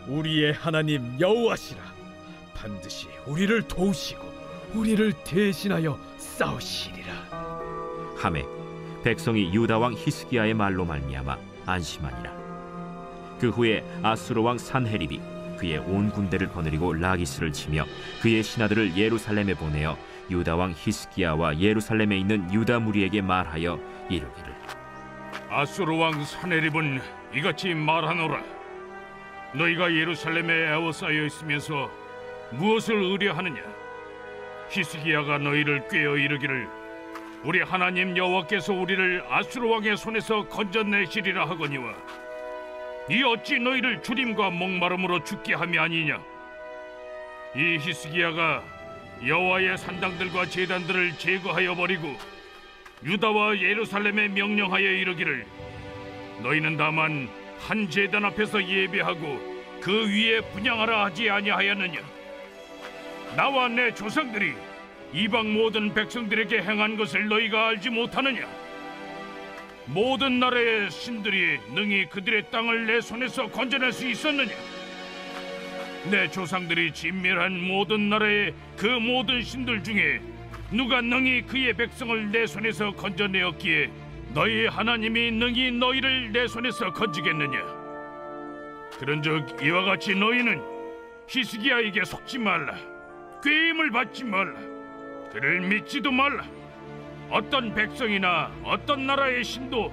우리의 하나님 여호와시라. 반드시 우리를 도우시고 우리를 대신하여 싸우시리라. 하매 백성이 유다 왕 히스기야의 말로 말미암아 안심하니라. 그 후에 아수르 왕 산헤립이 그의 온 군대를 거느리고 라기스를 치며 그의 신하들을 예루살렘에 보내어 유다 왕 히스기야와 예루살렘에 있는 유다 무리에게 말하여 이르기를 아수르 왕 산헤립은 이같이 말하노라. 너희가 예루살렘에 에워싸여 있으면서 무엇을 의뢰하느냐? 히스기야가 너희를 꾀어 이르기를 우리 하나님 여호와께서 우리를 아수르 왕의 손에서 건져내시리라 하거니와 이 어찌 너희를 주림과 목마름으로 죽게 함이 아니냐? 이 히스기야가 여호와의 산당들과 제단들을 제거하여 버리고 유다와 예루살렘에 명령하여 이르기를 너희는 다만 한 제단 앞에서 예배하고 그 위에 분향하라 하지 아니하였느냐? 나와 내 조상들이 이방 모든 백성들에게 행한 것을 너희가 알지 못하느냐? 모든 나라의 신들이 능히 그들의 땅을 내 손에서 건져낼 수 있었느냐? 내 조상들이 진멸한 모든 나라의 그 모든 신들 중에 누가 능히 그의 백성을 내 손에서 건져내었기에 너희 하나님이 능히 너희를 내 손에서 건지겠느냐? 그런즉 이와 같이 너희는 히스기야에게 속지 말라. 꾀임을 받지 말라. 그를 믿지도 말라. 어떤 백성이나 어떤 나라의 신도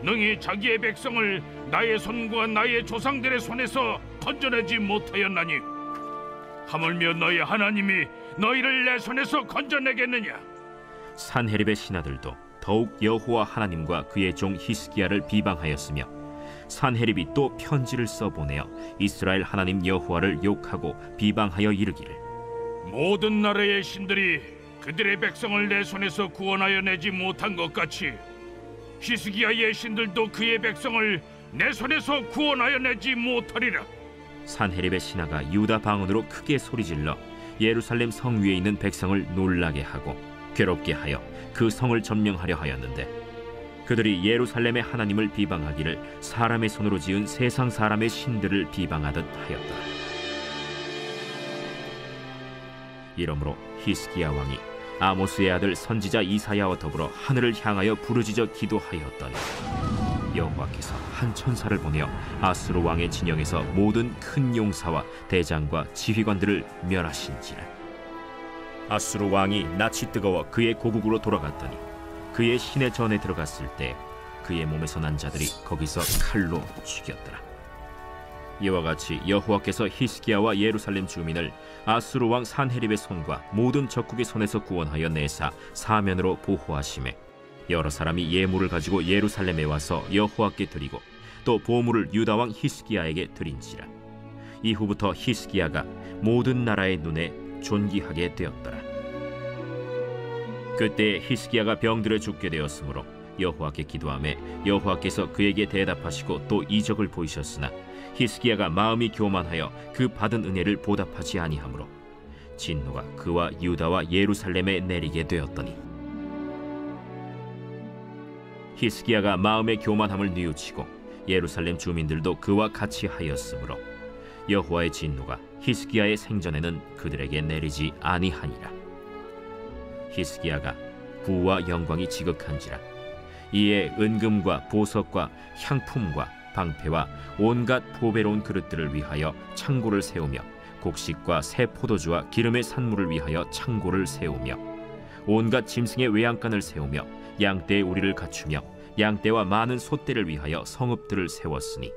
능히 자기의 백성을 나의 손과 나의 조상들의 손에서 건져내지 못하였나니 하물며 너희 하나님이 너희를 내 손에서 건져내겠느냐? 산헤립의 신하들도 더욱 여호와 하나님과 그의 종 히스기야를 비방하였으며 산헤립이 또 편지를 써보내어 이스라엘 하나님 여호와를 욕하고 비방하여 이르기를 모든 나라의 신들이 그들의 백성을 내 손에서 구원하여 내지 못한 것 같이 히스기야의 신들도 그의 백성을 내 손에서 구원하여 내지 못하리라. 산헤립의 신하가 유다 방언으로 크게 소리질러 예루살렘 성 위에 있는 백성을 놀라게 하고 괴롭게 하여 그 성을 점령하려 하였는데 그들이 예루살렘의 하나님을 비방하기를 사람의 손으로 지은 세상 사람의 신들을 비방하듯 하였더라. 이러므로 히스기야 왕이 아모스의 아들 선지자 이사야와 더불어 하늘을 향하여 부르짖어 기도하였더니 여호와께서 한 천사를 보내어 아수르 왕의 진영에서 모든 큰 용사와 대장과 지휘관들을 멸하신지라. 아수르 왕이 낯이 뜨거워 그의 고국으로 돌아갔더니 그의 시내 전에 들어갔을 때 그의 몸에서 난 자들이 거기서 칼로 죽였더라. 이와 같이 여호와께서 히스기야와 예루살렘 주민을 아수르 왕 산헤립의 손과 모든 적국의 손에서 구원하여 내사 사면으로 보호하시매 여러 사람이 예물을 가지고 예루살렘에 와서 여호와께 드리고 또 보물을 유다 왕 히스기야에게 드린지라. 이후부터 히스기야가 모든 나라의 눈에 존귀하게 되었더라. 그때 히스기야가 병들어 죽게 되었으므로 여호와께 기도하매 여호와께서 그에게 대답하시고 또 이적을 보이셨으나 히스기야가 마음이 교만하여 그 받은 은혜를 보답하지 아니하므로 진노가 그와 유다와 예루살렘에 내리게 되었더니 히스기야가 마음의 교만함을 뉘우치고 예루살렘 주민들도 그와 같이 하였으므로 여호와의 진노가 히스기야의 생전에는 그들에게 내리지 아니하니라. 히스기야가 부와 영광이 지극한지라. 이에 은금과 보석과 향품과 방패와 온갖 보배로운 그릇들을 위하여 창고를 세우며 곡식과 새 포도주와 기름의 산물을 위하여 창고를 세우며 온갖 짐승의 외양간을 세우며 양떼의 우리를 갖추며 양떼와 많은 소떼를 위하여 성읍들을 세웠으니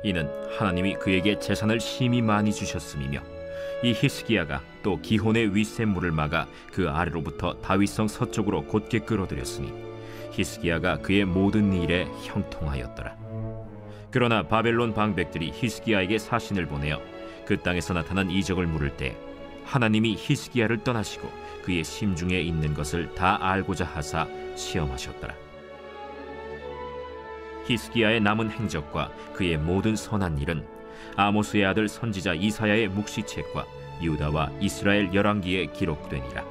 이는 하나님이 그에게 재산을 심히 많이 주셨음이며 이 히스기야가 또 기혼의 윗샘물을 막아 그 아래로부터 다윗성 서쪽으로 곧게 끌어들였으니 히스기야가 그의 모든 일에 형통하였더라. 그러나 바벨론 방백들이 히스기야에게 사신을 보내어 그 땅에서 나타난 이적을 물을 때 하나님이 히스기야를 떠나시고 그의 심중에 있는 것을 다 알고자 하사 시험하셨더라. 히스기야의 남은 행적과 그의 모든 선한 일은 아모스의 아들 선지자 이사야의 묵시책과 유다와 이스라엘 열왕기에 기록되니라.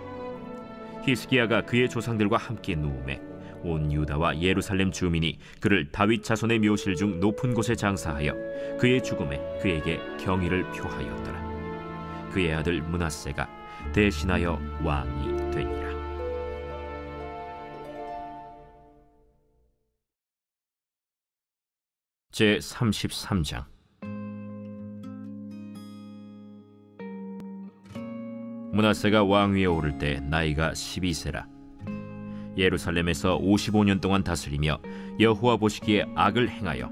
히스기야가 그의 조상들과 함께 누우매 온 유다와 예루살렘 주민이 그를 다윗 자손의 묘실 중 높은 곳에 장사하여 그의 죽음에 그에게 경의를 표하였더라. 그의 아들 므낫세가 대신하여 왕이 되니라. 제 33장. 므낫세가 왕위에 오를 때 나이가 12세라. 예루살렘에서 55년 동안 다스리며 여호와 보시기에 악을 행하여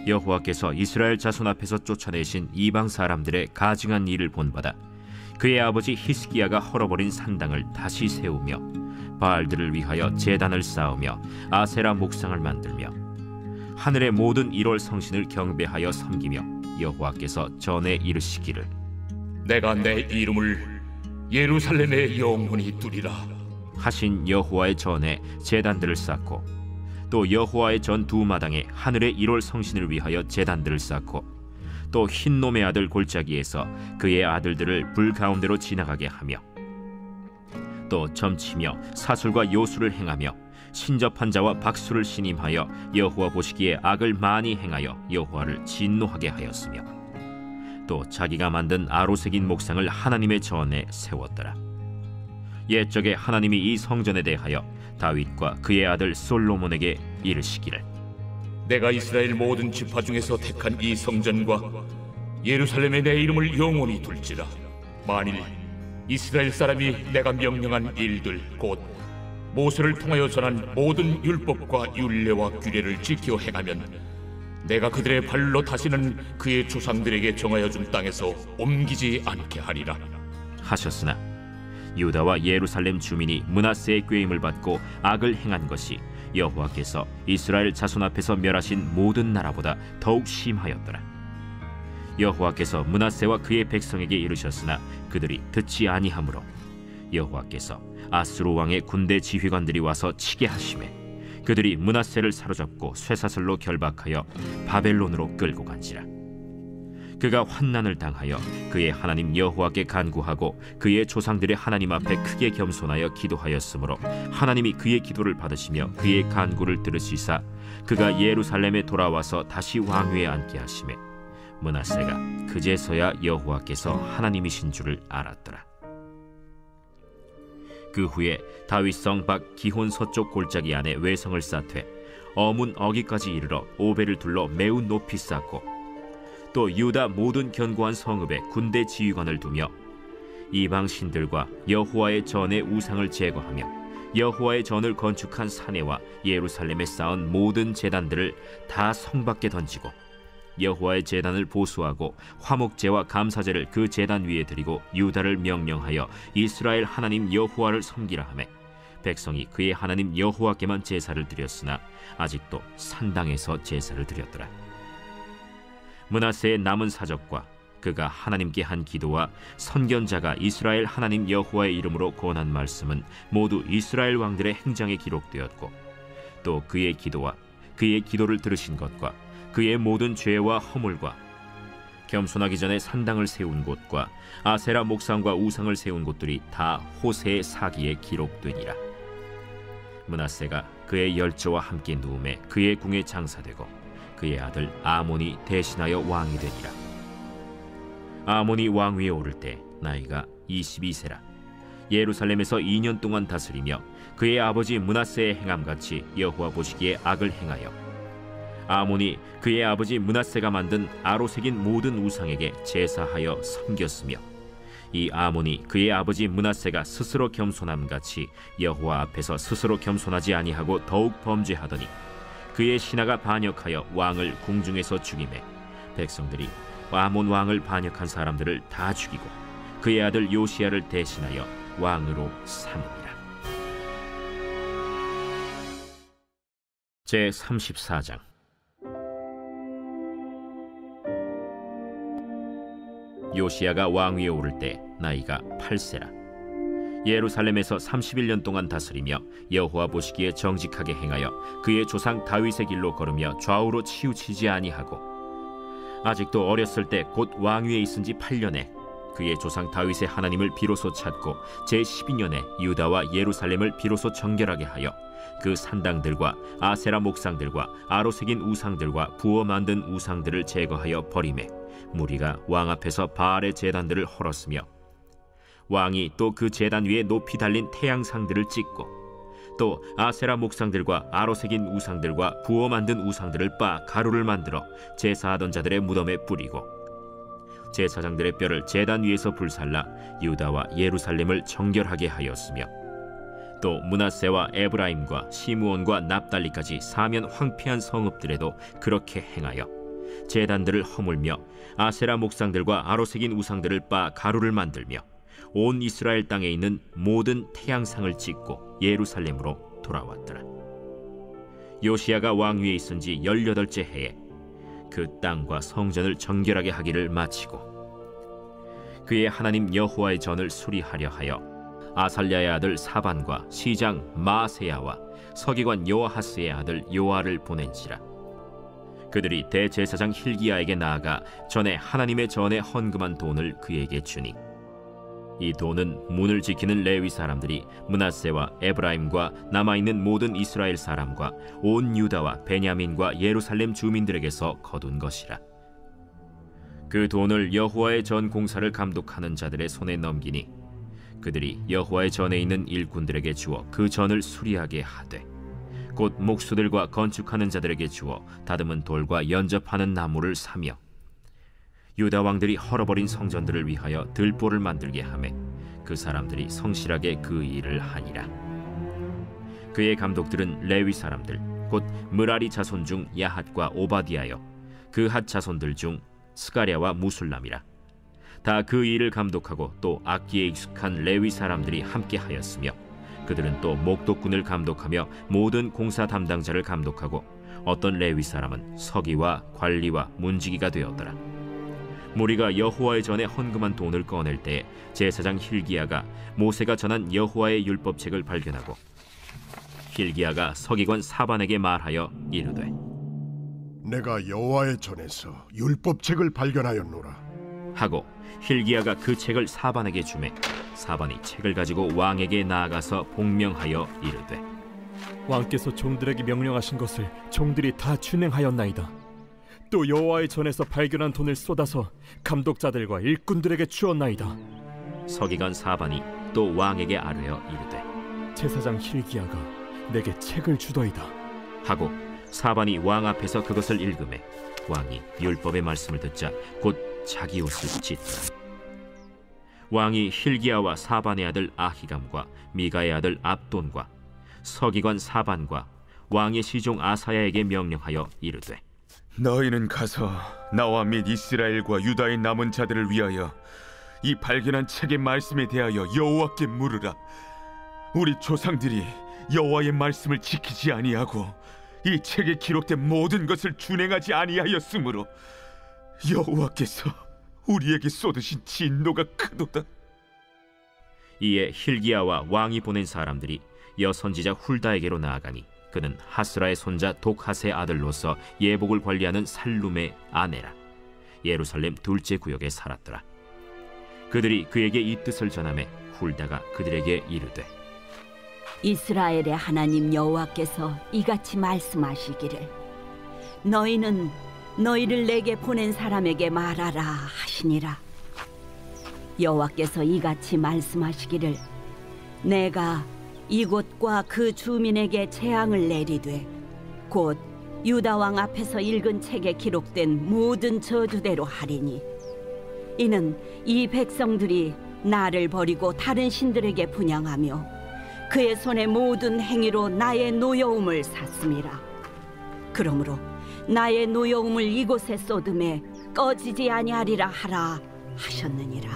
여호와께서 이스라엘 자손 앞에서 쫓아내신 이방 사람들의 가증한 일을 본받아 그의 아버지 히스기야가 헐어버린 산당을 다시 세우며 바알들을 위하여 제단을 쌓으며 아세라 목상을 만들며 하늘의 모든 1월 성신을 경배하여 섬기며 여호와께서 전에 이르시기를 내가 내 이름을 예루살렘에 영원히 두리라 하신 여호와의 전에 제단들을 쌓고 또 여호와의 전 두 마당에 하늘의 1월 성신을 위하여 제단들을 쌓고 또 흰놈의 아들 골짜기에서 그의 아들들을 불 가운데로 지나가게 하며 또 점치며 사술과 요술을 행하며 신접한 자와 박수를 신임하여 여호와 보시기에 악을 많이 행하여 여호와를 진노하게 하였으며 또 자기가 만든 아로새긴 목상을 하나님의 전에 세웠더라. 옛적에 하나님이 이 성전에 대하여 다윗과 그의 아들 솔로몬에게 이르시기를 내가 이스라엘 모든 지파 중에서 택한 이 성전과 예루살렘에 내 이름을 영원히 둘지라. 만일 이스라엘 사람이 내가 명령한 일들 곧 모세를 통하여 전한 모든 율법과 율례와 규례를 지켜 행하면 내가 그들의 발로 다시는 그의 조상들에게 정하여 준 땅에서 옮기지 않게 하리라 하셨으나 유다와 예루살렘 주민이 므낫세의 꾀임을 받고 악을 행한 것이 여호와께서 이스라엘 자손 앞에서 멸하신 모든 나라보다 더욱 심하였더라. 여호와께서 므낫세와 그의 백성에게 이르셨으나 그들이 듣지 아니하므로 여호와께서 아수르 왕의 군대 지휘관들이 와서 치게 하시매 그들이 므낫세를 사로잡고 쇠사슬로 결박하여 바벨론으로 끌고 간지라. 그가 환난을 당하여 그의 하나님 여호와께 간구하고 그의 조상들의 하나님 앞에 크게 겸손하여 기도하였으므로 하나님이 그의 기도를 받으시며 그의 간구를 들으시사 그가 예루살렘에 돌아와서 다시 왕위에 앉게 하시매 므낫세가 그제서야 여호와께서 하나님이신 줄을 알았더라. 그 후에 다윗성 밖 기혼 서쪽 골짜기 안에 외성을 쌓되 어문 어기까지 이르러 오벨을 둘러 매우 높이 쌓고 또 유다 모든 견고한 성읍에 군대 지휘관을 두며 이방 신들과 여호와의 전의 우상을 제거하며 여호와의 전을 건축한 사내와 예루살렘에 쌓은 모든 제단들을 다 성 밖에 던지고 여호와의 제단을 보수하고 화목제와 감사제를 그 제단 위에 드리고 유다를 명령하여 이스라엘 하나님 여호와를 섬기라 하매 백성이 그의 하나님 여호와께만 제사를 드렸으나 아직도 산당에서 제사를 드렸더라. 므낫세의 남은 사적과 그가 하나님께 한 기도와 선견자가 이스라엘 하나님 여호와의 이름으로 권한 말씀은 모두 이스라엘 왕들의 행장에 기록되었고 또 그의 기도와 그의 기도를 들으신 것과 그의 모든 죄와 허물과 겸손하기 전에 산당을 세운 곳과 아세라 목상과 우상을 세운 곳들이 다 호세의 사기에 기록되니라. 므낫세가 그의 열조와 함께 누움에 그의 궁에 장사되고 그의 아들 아몬이 대신하여 왕이 되니라. 아몬이 왕위에 오를 때 나이가 22세라. 예루살렘에서 2년 동안 다스리며 그의 아버지 므낫세의 행함같이 여호와 보시기에 악을 행하여 아몬이 그의 아버지 므낫세가 만든 아로새긴 모든 우상에게 제사하여 섬겼으며 이 아몬이 그의 아버지 므낫세가 스스로 겸손함같이 여호와 앞에서 스스로 겸손하지 아니하고 더욱 범죄하더니 그의 신하가 반역하여 왕을 궁중에서 죽이매 백성들이 아몬 왕을 반역한 사람들을 다 죽이고 그의 아들 요시야를 대신하여 왕으로 삼으니라. 제34장. 요시야가 왕위에 오를 때 나이가 8세라. 예루살렘에서 31년 동안 다스리며 여호와 보시기에 정직하게 행하여 그의 조상 다윗의 길로 걸으며 좌우로 치우치지 아니하고 아직도 어렸을 때 곧 왕위에 있은 지 8년에 그의 조상 다윗의 하나님을 비로소 찾고 제12년에 유다와 예루살렘을 비로소 정결하게 하여 그 산당들과 아세라 목상들과 아로새긴 우상들과 부어 만든 우상들을 제거하여 버리매 무리가 왕 앞에서 바알의 제단들을 헐었으며 왕이 또 그 제단 위에 높이 달린 태양상들을 찍고 또 아세라 목상들과 아로새긴 우상들과 부어 만든 우상들을 빻아 가루를 만들어 제사하던 자들의 무덤에 뿌리고 제사장들의 뼈를 제단 위에서 불살라 유다와 예루살렘을 정결하게 하였으며 또 므낫세와 에브라임과 시므온과 납달리까지 사면 황폐한 성읍들에도 그렇게 행하여 제단들을 허물며 아세라 목상들과 아로새긴 우상들을 빻아 가루를 만들며 온 이스라엘 땅에 있는 모든 태양상을 찍고 예루살렘으로 돌아왔더라. 요시야가 왕위에 있은 지 18째 해에 그 땅과 성전을 정결하게 하기를 마치고 그의 하나님 여호와의 전을 수리하려 하여 아살랴의 아들 사반과 시장 마아세야와 서기관 요아하스의 아들 요아를 보낸지라. 그들이 대제사장 힐기야에게 나아가 전에 하나님의 전에 헌금한 돈을 그에게 주니 이 돈은 문을 지키는 레위 사람들이 므낫세와 에브라임과 남아있는 모든 이스라엘 사람과 온 유다와 베냐민과 예루살렘 주민들에게서 거둔 것이라. 그 돈을 여호와의 전 공사를 감독하는 자들의 손에 넘기니 그들이 여호와의 전에 있는 일꾼들에게 주어 그 전을 수리하게 하되 곧 목수들과 건축하는 자들에게 주어 다듬은 돌과 연접하는 나무를 사며 유다 왕들이 헐어버린 성전들을 위하여 들보를 만들게 하매 그 사람들이 성실하게 그 일을 하니라. 그의 감독들은 레위 사람들 곧 므라리 자손 중 야핫과 오바디아여 그 핫 자손들 중 스가랴와 무술람이라. 다 그 일을 감독하고 또 악기에 익숙한 레위 사람들이 함께 하였으며 그들은 또 목독군을 감독하며 모든 공사 담당자를 감독하고 어떤 레위 사람은 서기와 관리와 문지기가 되었더라. 무리가 여호와의 전에 헌금한 돈을 꺼낼 때 제사장 힐기야가 모세가 전한 여호와의 율법책을 발견하고 힐기야가 서기관 사반에게 말하여 이르되 내가 여호와의 전에서 율법책을 발견하였노라 하고 힐기야가 그 책을 사반에게 주매 사반이 책을 가지고 왕에게 나아가서 복명하여 이르되 왕께서 종들에게 명령하신 것을 종들이 다 준행하였나이다. 또 여호와의 전에서 발견한 돈을 쏟아서 감독자들과 일꾼들에게 주었나이다. 서기관 사반이 또 왕에게 아뢰어 이르되 제사장 힐기야가 내게 책을 주더이다 하고 사반이 왕 앞에서 그것을 읽으매 왕이 율법의 말씀을 듣자 곧 자기 옷을 찢더라. 왕이 힐기야와 사반의 아들 아히감과 미가의 아들 압돈과 서기관 사반과 왕의 시종 아사야에게 명령하여 이르되 너희는 가서 나와 및 이스라엘과 유다의 남은 자들을 위하여 이 발견한 책의 말씀에 대하여 여호와께 물으라. 우리 조상들이 여호와의 말씀을 지키지 아니하고 이 책에 기록된 모든 것을 준행하지 아니하였으므로 여호와께서 우리에게 쏟으신 진노가 크도다. 이에 힐기야와 왕이 보낸 사람들이 여선지자 훌다에게로 나아가니 그는 하스라의 손자 독핫의 아들로서 예복을 관리하는 살룸의 아내라. 예루살렘 둘째 구역에 살았더라. 그들이 그에게 이 뜻을 전하매 훌다가 그들에게 이르되 이스라엘의 하나님 여호와께서 이같이 말씀하시기를 너희는 너희를 내게 보낸 사람에게 말하라 하시니라. 여호와께서 이같이 말씀하시기를 내가 이곳과 그 주민에게 재앙을 내리되 곧 유다 왕 앞에서 읽은 책에 기록된 모든 저주대로 하리니 이는 이 백성들이 나를 버리고 다른 신들에게 분향하며 그의 손의 모든 행위로 나의 노여움을 샀음이라. 그러므로 나의 노여움을 이곳에 쏟음에 꺼지지 아니하리라 하라 하셨느니라.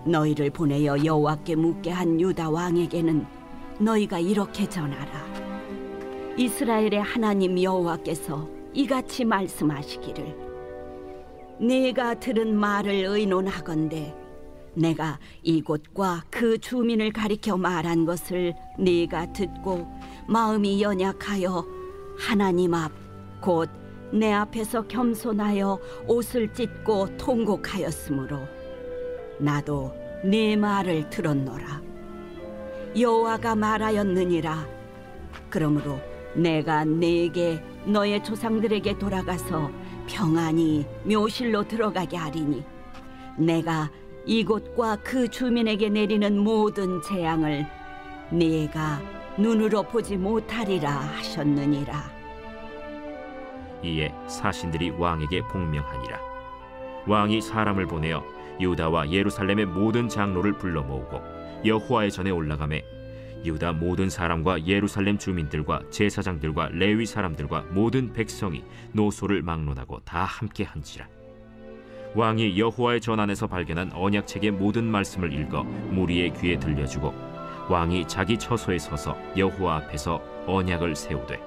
너희를 보내어 여호와께 묻게 한 유다 왕에게는 너희가 이렇게 전하라. 이스라엘의 하나님 여호와께서 이같이 말씀하시기를 네가 들은 말을 의논하건대 내가 이곳과 그 주민을 가리켜 말한 것을 네가 듣고 마음이 연약하여 하나님 앞 곧 내 앞에서 겸손하여 옷을 찢고 통곡하였으므로 나도 네 말을 들었노라. 여호와가 말하였느니라. 그러므로 내가 네게 너의 조상들에게 돌아가서 평안히 묘실로 들어가게 하리니 내가 이곳과 그 주민에게 내리는 모든 재앙을 네가 눈으로 보지 못하리라 하셨느니라. 이에 사신들이 왕에게 복명하니라. 왕이 사람을 보내어 유다와 예루살렘의 모든 장로를 불러 모으고 여호와의 전에 올라가매 유다 모든 사람과 예루살렘 주민들과 제사장들과 레위 사람들과 모든 백성이 노소를 막론하고 다 함께 한지라. 왕이 여호와의 전 안에서 발견한 언약책의 모든 말씀을 읽어 무리의 귀에 들려주고 왕이 자기 처소에 서서 여호와 앞에서 언약을 세우되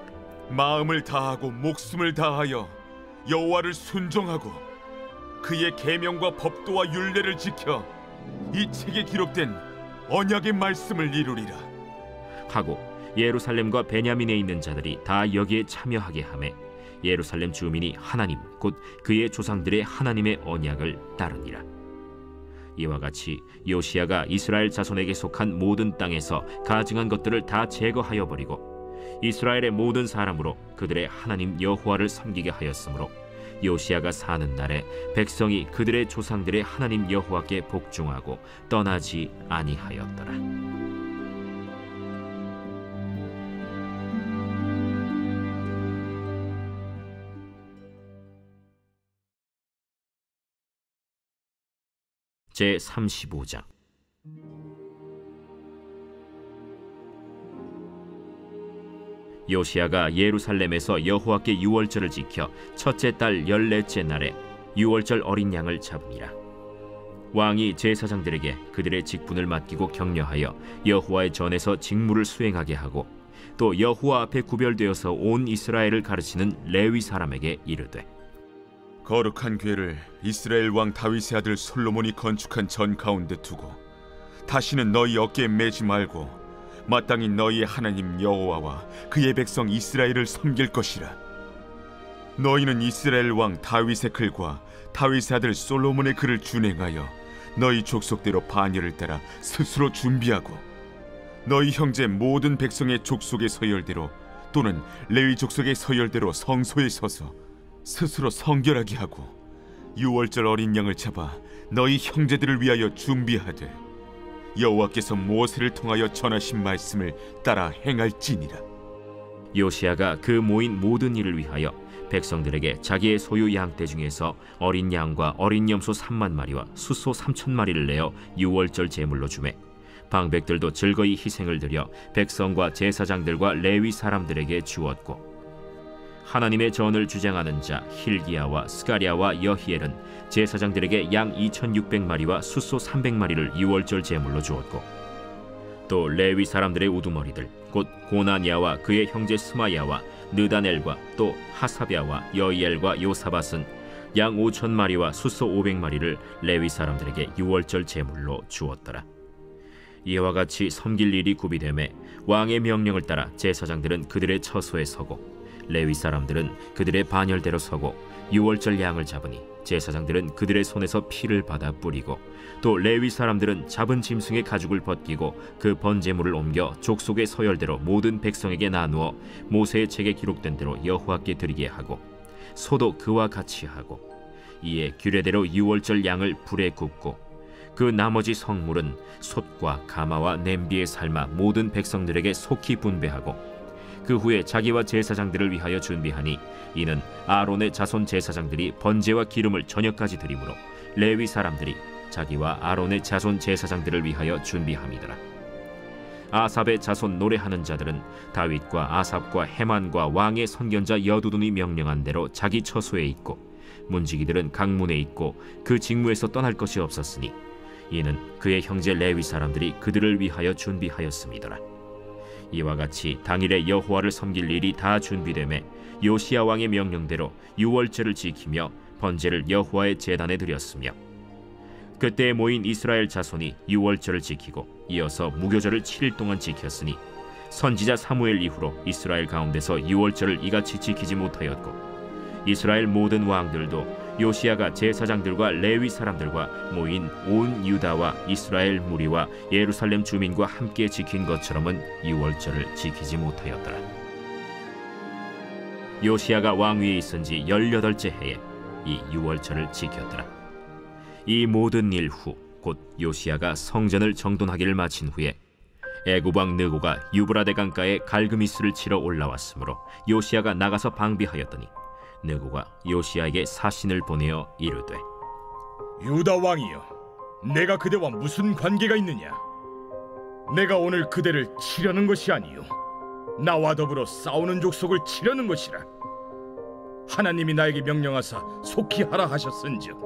마음을 다하고 목숨을 다하여 여호와를 순종하고 그의 계명과 법도와 율례를 지켜 이 책에 기록된 언약의 말씀을 이루리라 하고 예루살렘과 베냐민에 있는 자들이 다 여기에 참여하게 하매 예루살렘 주민이 하나님 곧 그의 조상들의 하나님의 언약을 따르니라. 이와 같이 요시야가 이스라엘 자손에게 속한 모든 땅에서 가증한 것들을 다 제거하여 버리고 이스라엘의 모든 사람으로 그들의 하나님 여호와를 섬기게 하였으므로 요시야가 사는 날에 백성이 그들의 조상들의 하나님 여호와께 복종하고 떠나지 아니하였더라. 제35장. 요시야가 예루살렘에서 여호와께 유월절을 지켜 첫째 달 14째 날에 유월절 어린 양을 잡으니라. 왕이 제사장들에게 그들의 직분을 맡기고 격려하여 여호와의 전에서 직무를 수행하게 하고 또 여호와 앞에 구별되어서 온 이스라엘을 가르치는 레위 사람에게 이르되 거룩한 궤를 이스라엘 왕 다윗의 아들 솔로몬이 건축한 전 가운데 두고 다시는 너희 어깨에 매지 말고 마땅히 너희의 하나님 여호와와 그의 백성 이스라엘을 섬길 것이라. 너희는 이스라엘 왕 다윗의 글과 다윗의 아들 솔로몬의 글을 준행하여 너희 족속대로 반열을 따라 스스로 준비하고 너희 형제 모든 백성의 족속의 서열대로 또는 레위 족속의 서열대로 성소에 서서 스스로 성결하게 하고 유월절 어린 양을 잡아 너희 형제들을 위하여 준비하되 여호와께서 모세를 통하여 전하신 말씀을 따라 행할지니라. 요시야가 그 모인 모든 일을 위하여 백성들에게 자기의 소유 양떼 중에서 어린 양과 어린 염소 3만 마리와 숫소 3천 마리를 내어 유월절 제물로 주매 방백들도 즐거이 희생을 드려 백성과 제사장들과 레위 사람들에게 주었고 하나님의 전을 주장하는 자 힐기야와 스가랴와 여히엘은 제사장들에게 양 2,600마리와 숫소 300마리를 유월절 제물로 주었고 또 레위 사람들의 우두머리들 곧 고나니아와 그의 형제 스마야와 느다넬과 또 하사랴와 여이엘과 요사밧은 양 5,000마리와 숫소 500마리를 레위 사람들에게 유월절 제물로 주었더라. 이와 같이 섬길 일이 구비되매 왕의 명령을 따라 제사장들은 그들의 처소에 서고 레위 사람들은 그들의 반열대로 서고 유월절 양을 잡으니 제사장들은 그들의 손에서 피를 받아 뿌리고 또 레위 사람들은 잡은 짐승의 가죽을 벗기고 그 번제물을 옮겨 족속의 서열대로 모든 백성에게 나누어 모세의 책에 기록된 대로 여호와께 드리게 하고 소도 그와 같이 하고 이에 규례대로 유월절 양을 불에 굽고 그 나머지 성물은 솥과 가마와 냄비에 삶아 모든 백성들에게 속히 분배하고 그 후에 자기와 제사장들을 위하여 준비하니 이는 아론의 자손 제사장들이 번제와 기름을 저녁까지 드리므로 레위 사람들이 자기와 아론의 자손 제사장들을 위하여 준비함이더라. 아삽의 자손 노래하는 자들은 다윗과 아삽과 헤만과 왕의 선견자 여두둔이 명령한 대로 자기 처소에 있고 문지기들은 각 문에 있고 그 직무에서 떠날 것이 없었으니 이는 그의 형제 레위 사람들이 그들을 위하여 준비하였음이더라. 이와 같이 당일에 여호와를 섬길 일이 다 준비되매 요시야 왕의 명령대로 유월절을 지키며 번제를 여호와의 제단에 드렸으며 그때 모인 이스라엘 자손이 유월절을 지키고 이어서 무교절을 7일 동안 지켰으니 선지자 사무엘 이후로 이스라엘 가운데서 유월절을 이같이 지키지 못하였고 이스라엘 모든 왕들도 요시야가 제사장들과 레위 사람들과 모인 온 유다와 이스라엘 무리와 예루살렘 주민과 함께 지킨 것처럼은 유월절을 지키지 못하였더라. 요시야가 왕위에 있은 지 18째 해에 이 유월절을 지켰더라. 이 모든 일 후 곧 요시야가 성전을 정돈하기를 마친 후에 애굽 왕 느고가 유브라데 강가에 갈그미스를 치러 올라왔으므로 요시야가 나가서 방비하였더니 느고가 요시야에게 사신을 보내어 이르되 유다 왕이여, 내가 그대와 무슨 관계가 있느냐? 내가 오늘 그대를 치려는 것이 아니요 나와 더불어 싸우는 족속을 치려는 것이라. 하나님이 나에게 명령하사 속히 하라 하셨은즉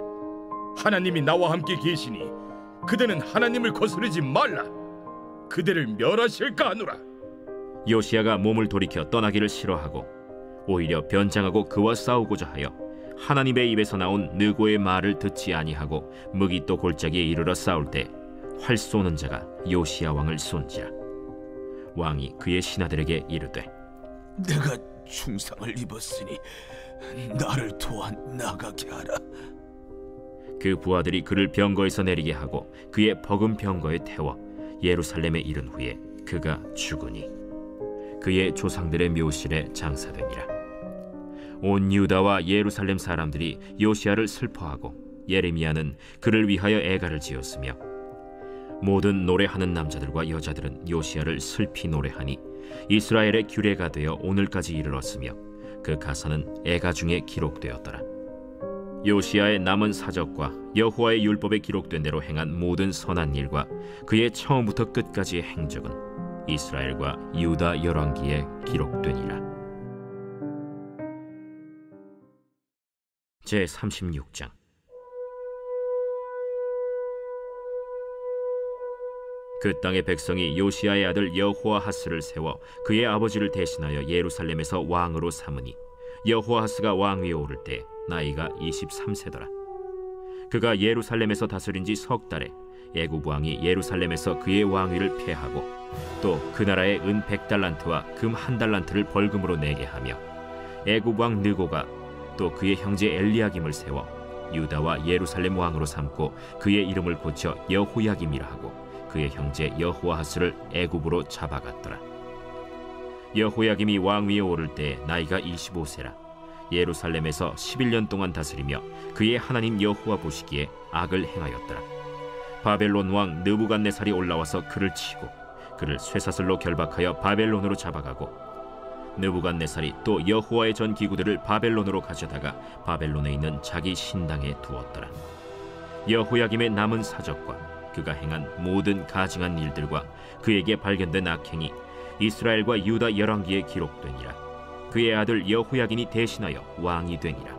하나님이 나와 함께 계시니 그대는 하나님을 거스르지 말라. 그대를 멸하실까 하노라. 요시야가 몸을 돌이켜 떠나기를 싫어하고 오히려 변장하고 그와 싸우고자 하여 하나님의 입에서 나온 느고의 말을 듣지 아니하고 무기또 골짜기에 이르러 싸울 때 활 쏘는 자가 요시야 왕을 쏜지라. 왕이 그의 신하들에게 이르되 내가 중상을 입었으니 나를 도와 나가게 하라. 그 부하들이 그를 병거에서 내리게 하고 그의 버금 병거에 태워 예루살렘에 이른 후에 그가 죽으니 그의 조상들의 묘실에 장사되니라. 온 유다와 예루살렘 사람들이 요시야를 슬퍼하고 예레미야는 그를 위하여 애가를 지었으며 모든 노래하는 남자들과 여자들은 요시야를 슬피 노래하니 이스라엘의 규례가 되어 오늘까지 이르렀으며 그 가사는 애가 중에 기록되었더라. 요시야의 남은 사적과 여호와의 율법에 기록된 대로 행한 모든 선한 일과 그의 처음부터 끝까지의 행적은 이스라엘과 유다 열왕기에 기록되니라. 제36장. 그 땅의 백성이 요시야의 아들 여호아하스를 세워 그의 아버지를 대신하여 예루살렘에서 왕으로 삼으니 여호아하스가 왕위에 오를 때 나이가 23세더라. 그가 예루살렘에서 다스린 지 석 달에 애굽 왕이 예루살렘에서 그의 왕위를 폐하고 또 그 나라의 은 100달란트와 금 1달란트를 벌금으로 내게 하며 애굽 왕 느고가 또 그의 형제 엘리야김을 세워 유다와 예루살렘 왕으로 삼고 그의 이름을 고쳐 여호야김이라 하고 그의 형제 여호아하스를 애굽으로 잡아갔더라. 여호야김이 왕위에 오를 때 나이가 25세라. 예루살렘에서 11년 동안 다스리며 그의 하나님 여호와 보시기에 악을 행하였더라. 바벨론 왕 느부갓네살이 올라와서 그를 치고 그를 쇠사슬로 결박하여 바벨론으로 잡아가고 느부갓네살이 또 여호와의 전 기구들을 바벨론으로 가져다가 바벨론에 있는 자기 신당에 두었더라. 여호야김의 남은 사적과 그가 행한 모든 가증한 일들과 그에게 발견된 악행이 이스라엘과 유다 열왕기에 기록되니라. 그의 아들 여호야긴이 대신하여 왕이 되니라.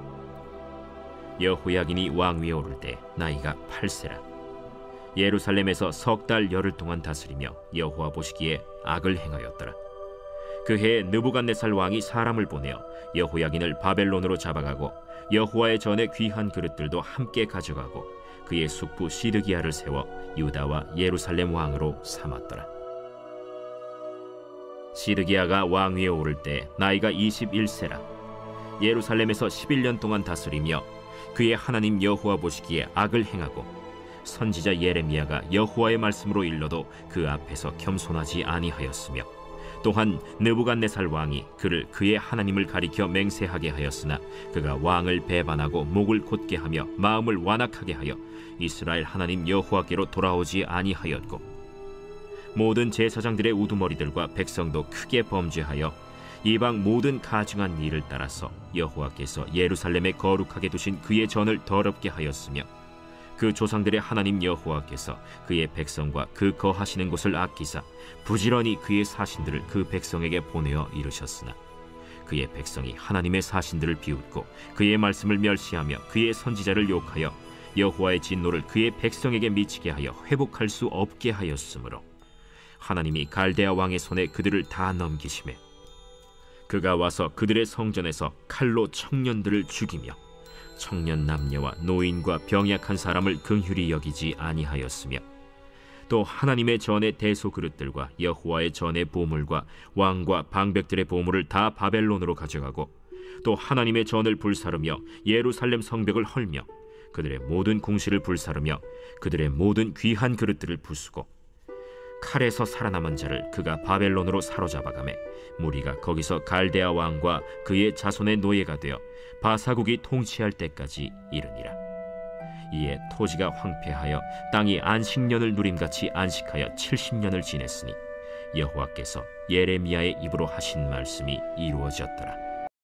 여호야긴이 왕위에 오를 때 나이가 8세라. 예루살렘에서 석 달 열흘 동안 다스리며 여호와 보시기에 악을 행하였더라. 그 해에 느부갓네살 왕이 사람을 보내어 여호야긴을 바벨론으로 잡아가고 여호와의 전에 귀한 그릇들도 함께 가져가고 그의 숙부 시드기야를 세워 유다와 예루살렘 왕으로 삼았더라. 시드기야가 왕위에 오를 때 나이가 21세라. 예루살렘에서 11년 동안 다스리며 그의 하나님 여호와 보시기에 악을 행하고 선지자 예레미야가 여호와의 말씀으로 일러도 그 앞에서 겸손하지 아니하였으며 또한 느부갓네살 왕이 그를 그의 하나님을 가리켜 맹세하게 하였으나 그가 왕을 배반하고 목을 곧게 하며 마음을 완악하게 하여 이스라엘 하나님 여호와께로 돌아오지 아니하였고 모든 제사장들의 우두머리들과 백성도 크게 범죄하여 이방 모든 가증한 일을 따라서 여호와께서 예루살렘에 거룩하게 두신 그의 전을 더럽게 하였으며 그 조상들의 하나님 여호와께서 그의 백성과 그 거하시는 곳을 아끼사 부지런히 그의 사신들을 그 백성에게 보내어 이르셨으나 그의 백성이 하나님의 사신들을 비웃고 그의 말씀을 멸시하며 그의 선지자를 욕하여 여호와의 진노를 그의 백성에게 미치게 하여 회복할 수 없게 하였으므로 하나님이 갈대아 왕의 손에 그들을 다 넘기시매 그가 와서 그들의 성전에서 칼로 청년들을 죽이며 청년 남녀와 노인과 병약한 사람을 긍휼히 여기지 아니하였으며 또 하나님의 전의 대소 그릇들과 여호와의 전의 보물과 왕과 방백들의 보물을 다 바벨론으로 가져가고 또 하나님의 전을 불사르며 예루살렘 성벽을 헐며 그들의 모든 궁실을 불사르며 그들의 모든 귀한 그릇들을 부수고 칼에서 살아남은 자를 그가 바벨론으로 사로잡아가매 무리가 거기서 갈대아 왕과 그의 자손의 노예가 되어 바사국이 통치할 때까지 이르니라. 이에 토지가 황폐하여 땅이 안식년을 누림같이 안식하여 70년을 지냈으니 여호와께서 예레미야의 입으로 하신 말씀이 이루어졌더라.